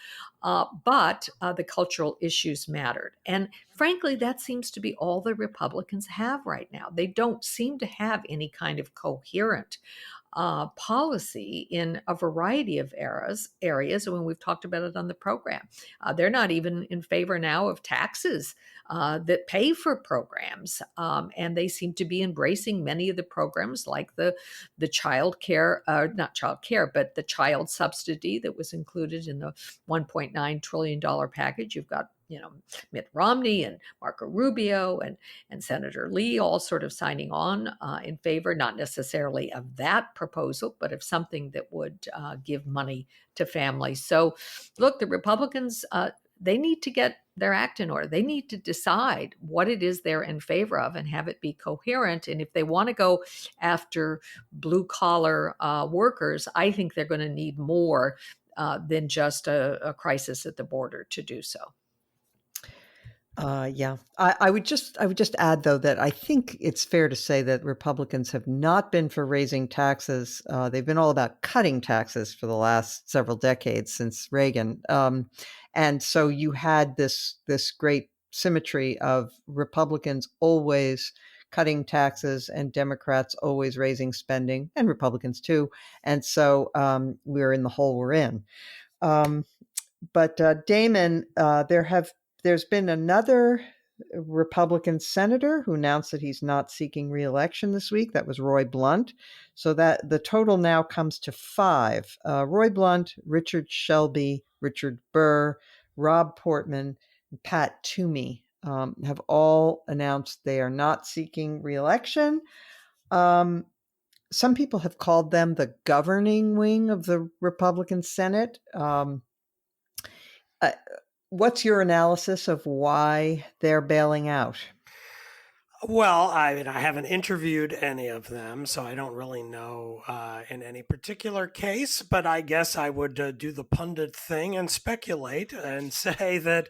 but the cultural issues mattered. And frankly, that seems to be all the Republicans have right now. They don't seem to have any kind of coherent policy in a variety of areas. When we've talked about it on the program, they're not even in favor now of taxes that pay for programs, and they seem to be embracing many of the programs, like the child care, not child care, but the child subsidy that was included in the $1.9 trillion package. You've got Mitt Romney and Marco Rubio and Senator Lee all sort of signing on in favor, not necessarily of that proposal, but of something that would give money to families. So look, the Republicans, they need to get their act in order. They need to decide what it is they're in favor of and have it be coherent. And if they want to go after blue collar workers, I think they're going to need more than just a crisis at the border to do so. I would just add, though, that I think it's fair to say that Republicans have not been for raising taxes. They've been all about cutting taxes for the last several decades since Reagan. And so you had this great symmetry of Republicans always cutting taxes and Democrats always raising spending, and Republicans too. And so we're in the hole we're in. But Damon, there's been another Republican senator who announced that he's not seeking re-election this week. That was Roy Blunt. So that the total now comes to 5. Roy Blunt, Richard Shelby, Richard Burr, Rob Portman, and Pat Toomey have all announced they are not seeking re-election. Some people have called them the governing wing of the Republican Senate. What's your analysis of why they're bailing out? Well, I haven't interviewed any of them, so I don't really know in any particular case, but I guess I would do the pundit thing and speculate and say that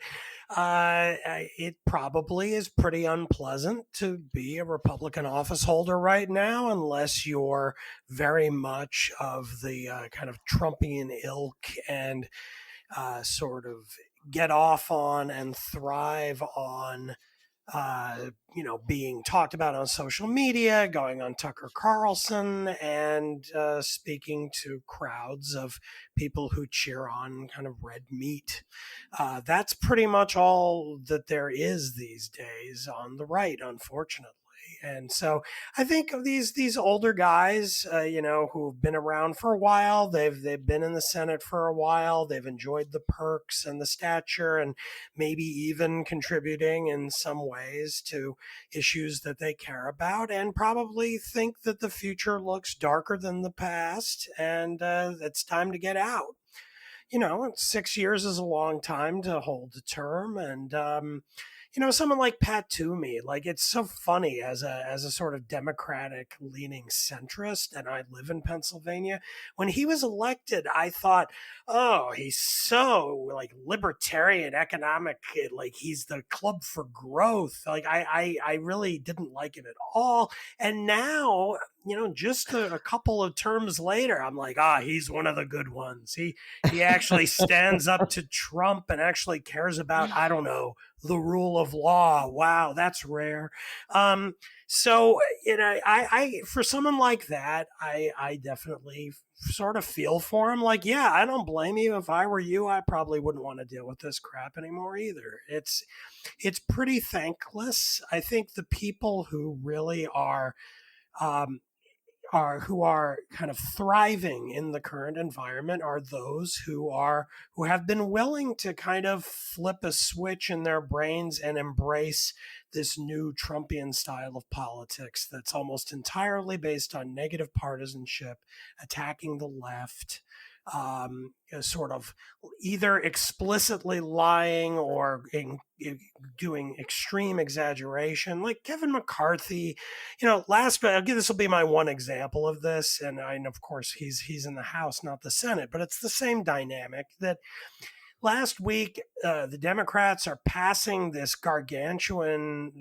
it probably is pretty unpleasant to be a Republican office holder right now, unless you're very much of the kind of Trumpian ilk and sort of get off on and thrive on being talked about on social media, going on Tucker Carlson, and speaking to crowds of people who cheer on kind of red meat. That's pretty much all that there is these days on the right, unfortunately. And so I think of these older guys, who've been around for a while. They've been in the Senate for a while. They've enjoyed the perks and the stature, and maybe even contributing in some ways to issues that they care about, and probably think that the future looks darker than the past, and it's time to get out. 6 years is a long time to hold a term, and someone like Pat Toomey, like, it's so funny as a sort of Democratic leaning centrist, and I live in Pennsylvania. When he was elected, I thought, oh, he's so like libertarian economic, like he's the club for growth. Like I really didn't like it at all. And now, just a couple of terms later, I'm like, he's one of the good ones. He actually stands up to Trump and actually cares about, I don't know, the rule of law. Wow, that's rare. So I for someone like that, I definitely sort of feel for him. Like, yeah, I don't blame you. If I were you, I probably wouldn't want to deal with this crap anymore either. It's pretty thankless. I think the people who really who are kind of thriving in the current environment are those who have been willing to kind of flip a switch in their brains and embrace this new Trumpian style of politics that's almost entirely based on negative partisanship, attacking the left, sort of either explicitly lying or doing extreme exaggeration, like Kevin McCarthy. This will be my one example of this, and of course he's in the House, not the Senate, but it's the same dynamic that. Last week, the Democrats are passing this gargantuan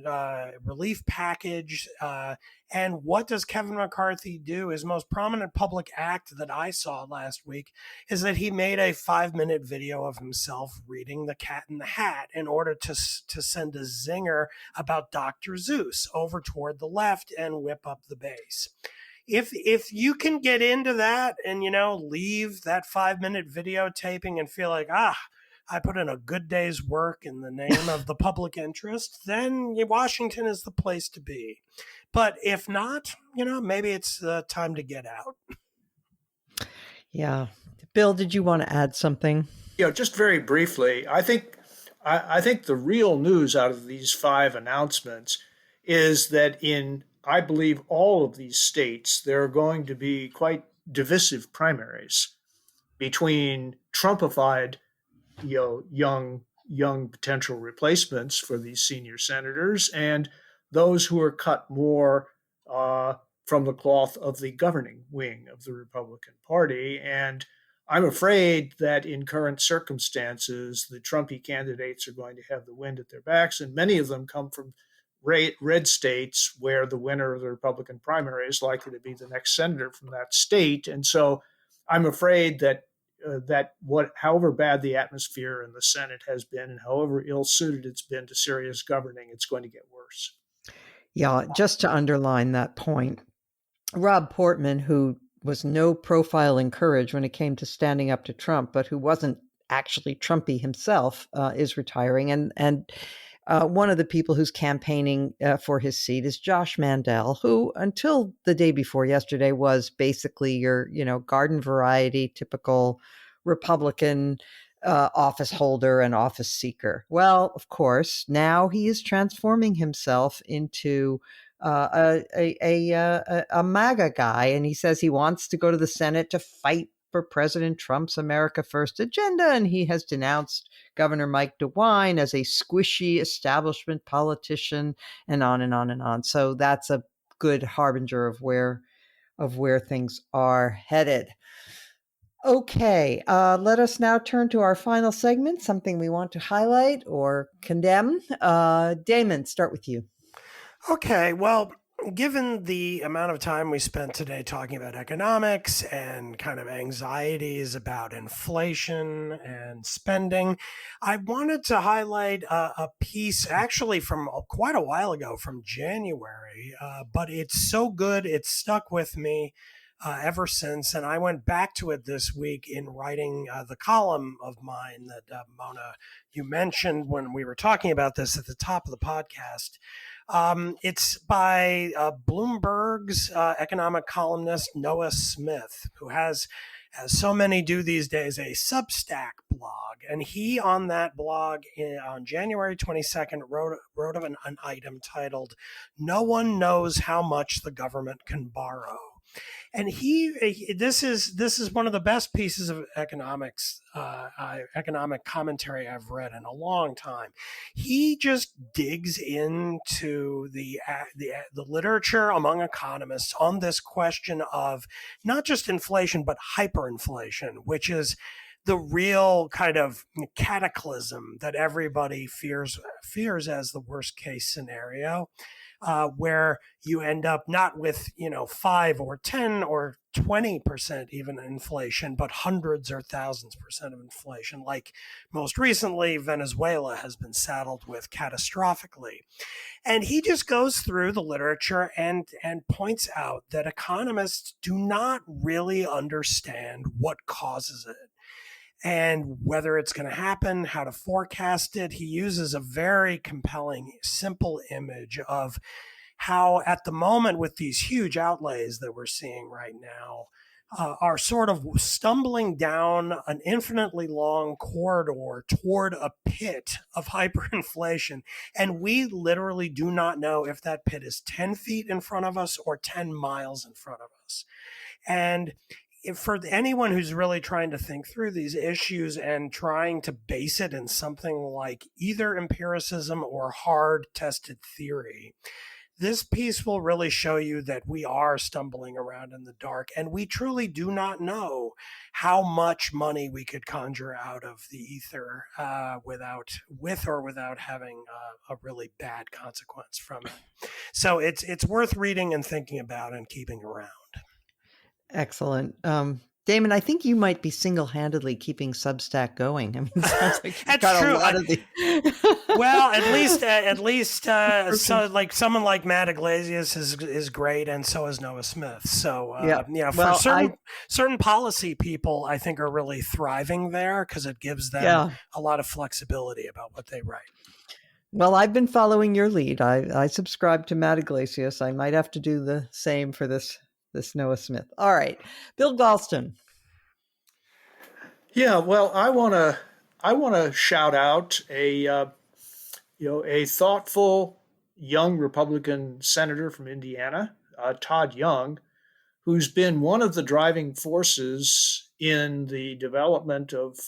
relief package. And what does Kevin McCarthy do? His most prominent public act that I saw last week is that he made a 5-minute video of himself reading The Cat in the Hat in order to send a zinger about Dr. Seuss over toward the left and whip up the base. If you can get into that and, leave that 5-minute videotaping and feel like, I put in a good day's work in the name of the public interest, then Washington is the place to be. But if not, maybe it's time to get out. Yeah. Bill, did you want to add something? Just very briefly, I think the real news out of these 5 announcements is that in, I believe, all of these states, there are going to be quite divisive primaries between Trumpified, young potential replacements for these senior senators and those who are cut more from the cloth of the governing wing of the Republican Party. And I'm afraid that in current circumstances, the Trumpy candidates are going to have the wind at their backs, and many of them come from red states where the winner of the Republican primary is likely to be the next senator from that state. And so I'm afraid that however bad the atmosphere in the Senate has been and however ill-suited it's been to serious governing, it's going to get worse. Yeah, just to underline that point, Rob Portman, who was no profile in courage when it came to standing up to Trump, but who wasn't actually Trumpy himself, is retiring. And one of the people who's campaigning for his seat is Josh Mandel, who until the day before yesterday was basically your, garden variety, typical Republican office holder and office seeker. Well, of course, now he is transforming himself into a MAGA guy, and he says he wants to go to the Senate to fight for President Trump's America First agenda, and he has denounced Governor Mike DeWine as a squishy establishment politician, and on and on and on. So that's a good harbinger of where things are headed. Okay, let us now turn to our final segment, something we want to highlight or condemn. Damon, start with you. Okay, well, given the amount of time we spent today talking about economics and kind of anxieties about inflation and spending, I wanted to highlight a piece actually from quite a while ago, from January, but it's so good, it's stuck with me ever since. And I went back to it this week in writing the column of mine that Mona, you mentioned when we were talking about this at the top of the podcast. It's by Bloomberg's economic columnist Noah Smith, who has, as so many do these days, a Substack blog. And he, on that blog on January 22nd, wrote of an item titled, "No One Knows How Much the Government Can Borrow." And this is one of the best pieces of economic commentary I've read in a long time. He just digs into the literature among economists on this question of not just inflation but hyperinflation, which is the real kind of cataclysm that everybody fears as the worst case scenario. Where you end up not with 5 or 10 or 20% even inflation, but hundreds or thousands percent of inflation, like most recently Venezuela has been saddled with catastrophically. And he just goes through the literature and points out that economists do not really understand what causes it and whether it's going to happen, how to forecast it. He uses a very compelling, simple image of how at the moment with these huge outlays that we're seeing right now, are sort of stumbling down an infinitely long corridor toward a pit of hyperinflation. And we literally do not know if that pit is 10 feet in front of us or 10 miles in front of us. And for anyone who's really trying to think through these issues and trying to base it in something like either empiricism or hard tested theory, this piece will really show you that we are stumbling around in the dark, and we truly do not know how much money we could conjure out of the ether with or without having a really bad consequence from it. So it's worth reading and thinking about and keeping around. Excellent. Damon, I think you might be single-handedly keeping Substack going. I mean, it sounds like you've got true. a lot of the. Well, at least, so like someone like Matt Iglesias is great, and so is Noah Smith. So for certain policy people, I think are really thriving there because it gives them a lot of flexibility about what they write. Well, I've been following your lead. I subscribe to Matt Iglesias. I might have to do the same for this Noah Smith. All right, Bill Galston. Yeah, well, I want to shout out a thoughtful young Republican senator from Indiana, Todd Young, who's been one of the driving forces in the development of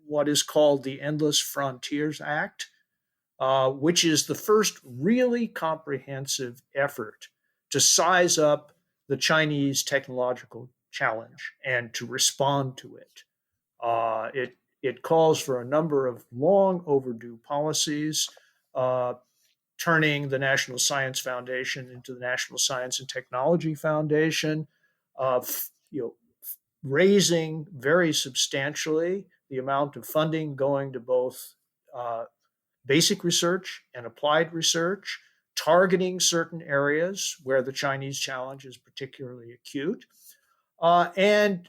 what is called the Endless Frontiers Act, which is the first really comprehensive effort to size up the Chinese technological challenge and to respond to it. It calls for a number of long overdue policies, turning the National Science Foundation into the National Science and Technology Foundation, raising very substantially the amount of funding going to both basic research and applied research, targeting certain areas where the Chinese challenge is particularly acute. And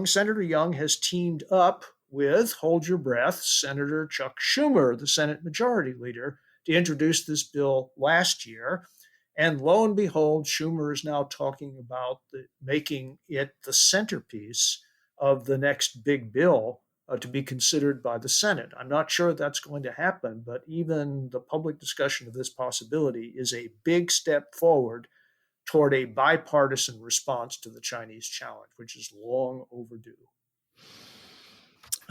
Senator Young has teamed up with, hold your breath, Senator Chuck Schumer, the Senate Majority Leader, to introduce this bill last year. And lo and behold, Schumer is now talking about making it the centerpiece of the next big bill to be considered by the Senate. I'm not sure that's going to happen, but even the public discussion of this possibility is a big step forward toward a bipartisan response to the Chinese challenge, which is long overdue.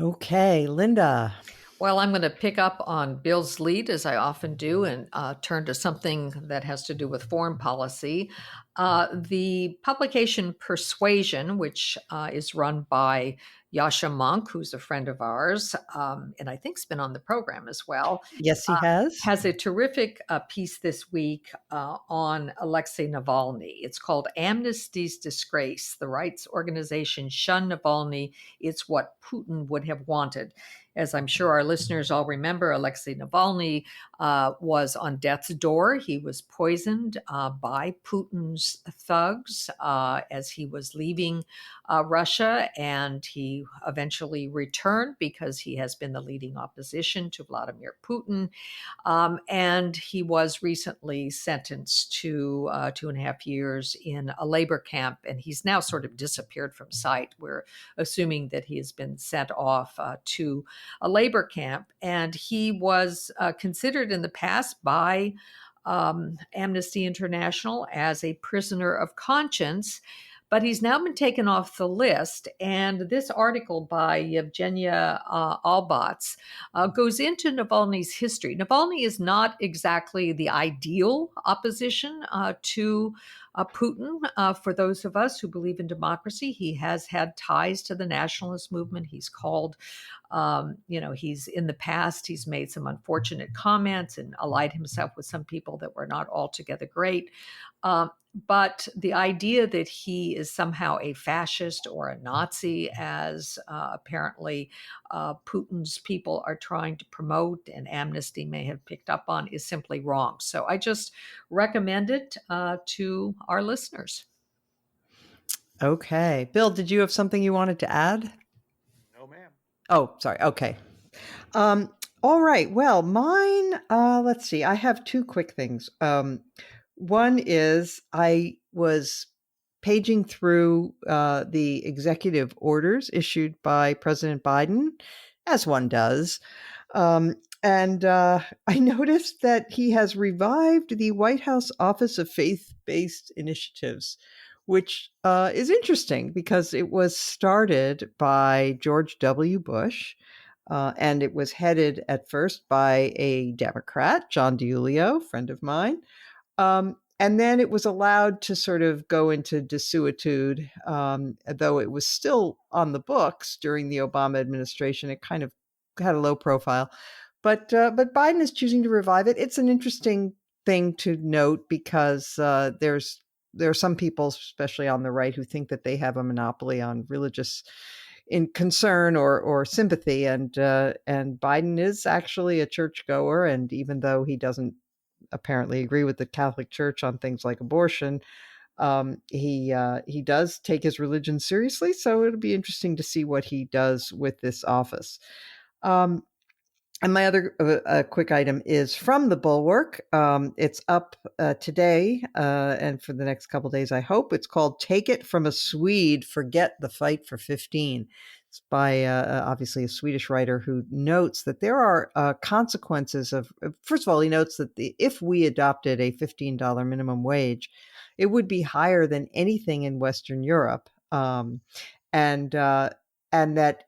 Okay, Linda. Well, I'm going to pick up on Bill's lead, as I often do, and turn to something that has to do with foreign policy. The publication Persuasion, which is run by Yasha Monk, who's a friend of ours, and I think's been on the program as well, Yes, he has a terrific piece this week on Alexei Navalny. It's called Amnesty's Disgrace. The rights organization Shun Navalny. It's what Putin would have wanted. As I'm sure our listeners all remember, Alexei Navalny was on death's door. He was poisoned by Putin's thugs as he was leaving Russia, and he eventually returned because he has been the leading opposition to Vladimir Putin. And he was recently sentenced to 2.5 years in a labor camp, and he's now sort of disappeared from sight. We're assuming that he has been sent off to a labor camp, and he was considered in the past by Amnesty International as a prisoner of conscience. But he's now been taken off the list. And this article by Yevgenia Albats goes into Navalny's history. Navalny is not exactly the ideal opposition to Putin. For those of us who believe in democracy, he has had ties to the nationalist movement. He's called, he's in the past, he's made some unfortunate comments and allied himself with some people that were not altogether great. But the idea that he is somehow a fascist or a Nazi, as apparently Putin's people are trying to promote and Amnesty may have picked up on, is simply wrong. So I just recommend it to our listeners. Okay. Bill, did you have something you wanted to add? No, ma'am. Oh, sorry. Okay. All right. Well, mine, let's see. I have two quick things. One is I was paging through the executive orders issued by President Biden, as one does. And I noticed that he has revived the White House Office of Faith-Based Initiatives, which is interesting because it was started by George W. Bush. And it was headed at first by a Democrat, John DiIulio, friend of mine. And then it was allowed to sort of go into desuetude, though it was still on the books during the Obama administration. It kind of had a low profile. But Biden is choosing to revive it. It's an interesting thing to note because there are some people, especially on the right, who think that they have a monopoly on religious in concern or sympathy, and Biden is actually a churchgoer, and even though he doesn't apparently agree with the Catholic Church on things like abortion, he does take his religion seriously. So it'll be interesting to see what he does with this office. And my other quick item is from the Bulwark. It's up today and for the next couple of days, I hope. It's called Take It From a Swede, Forget the Fight for 15. It's by obviously a Swedish writer who notes that there are consequences of, first of all, he notes that if we adopted a $15 minimum wage, it would be higher than anything in Western Europe. And that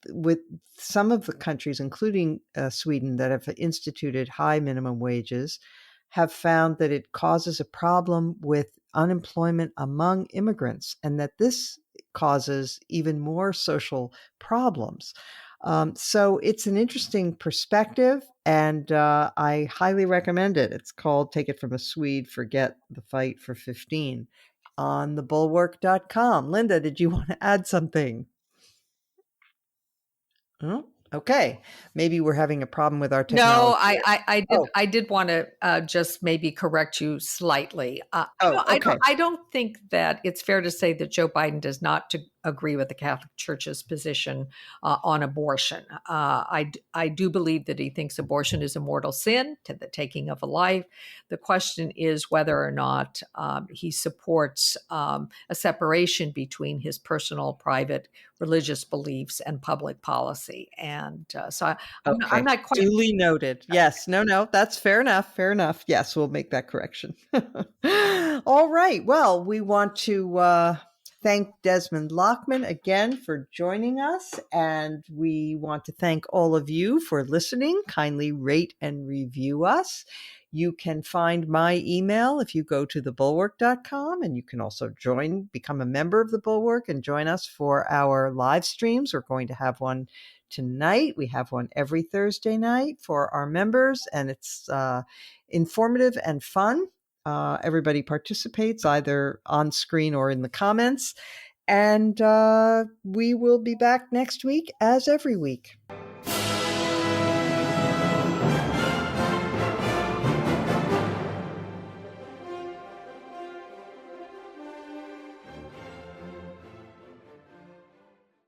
with some of the countries, including Sweden, that have instituted high minimum wages, have found that it causes a problem with unemployment among immigrants, and that this causes even more social problems. So it's an interesting perspective, and I highly recommend it. It's called Take It From a Swede, Forget the Fight for 15 on thebulwark.com. Linda, did you want to add something? Oh, okay. Maybe we're having a problem with our technology. No, I did want to just maybe correct you slightly. Okay. I don't think that it's fair to say that Joe Biden does not agree with the Catholic Church's position on abortion. I do believe that he thinks abortion is a mortal sin, to the taking of a life. The question is whether or not he supports a separation between his personal, private religious beliefs and public policy. And so I'm not quite... Duly noted. Yes. No, that's fair enough. Fair enough. Yes, we'll make that correction. All right. Well, we want to thank Desmond Lachman again for joining us. And we want to thank all of you for listening. Kindly rate and review us. You can find my email if you go to thebulwark.com, and you can also become a member of the Bulwark and join us for our live streams. We're going to have one tonight. We have one every Thursday night for our members, and it's informative and fun. Everybody participates either on screen or in the comments. And we will be back next week as every week.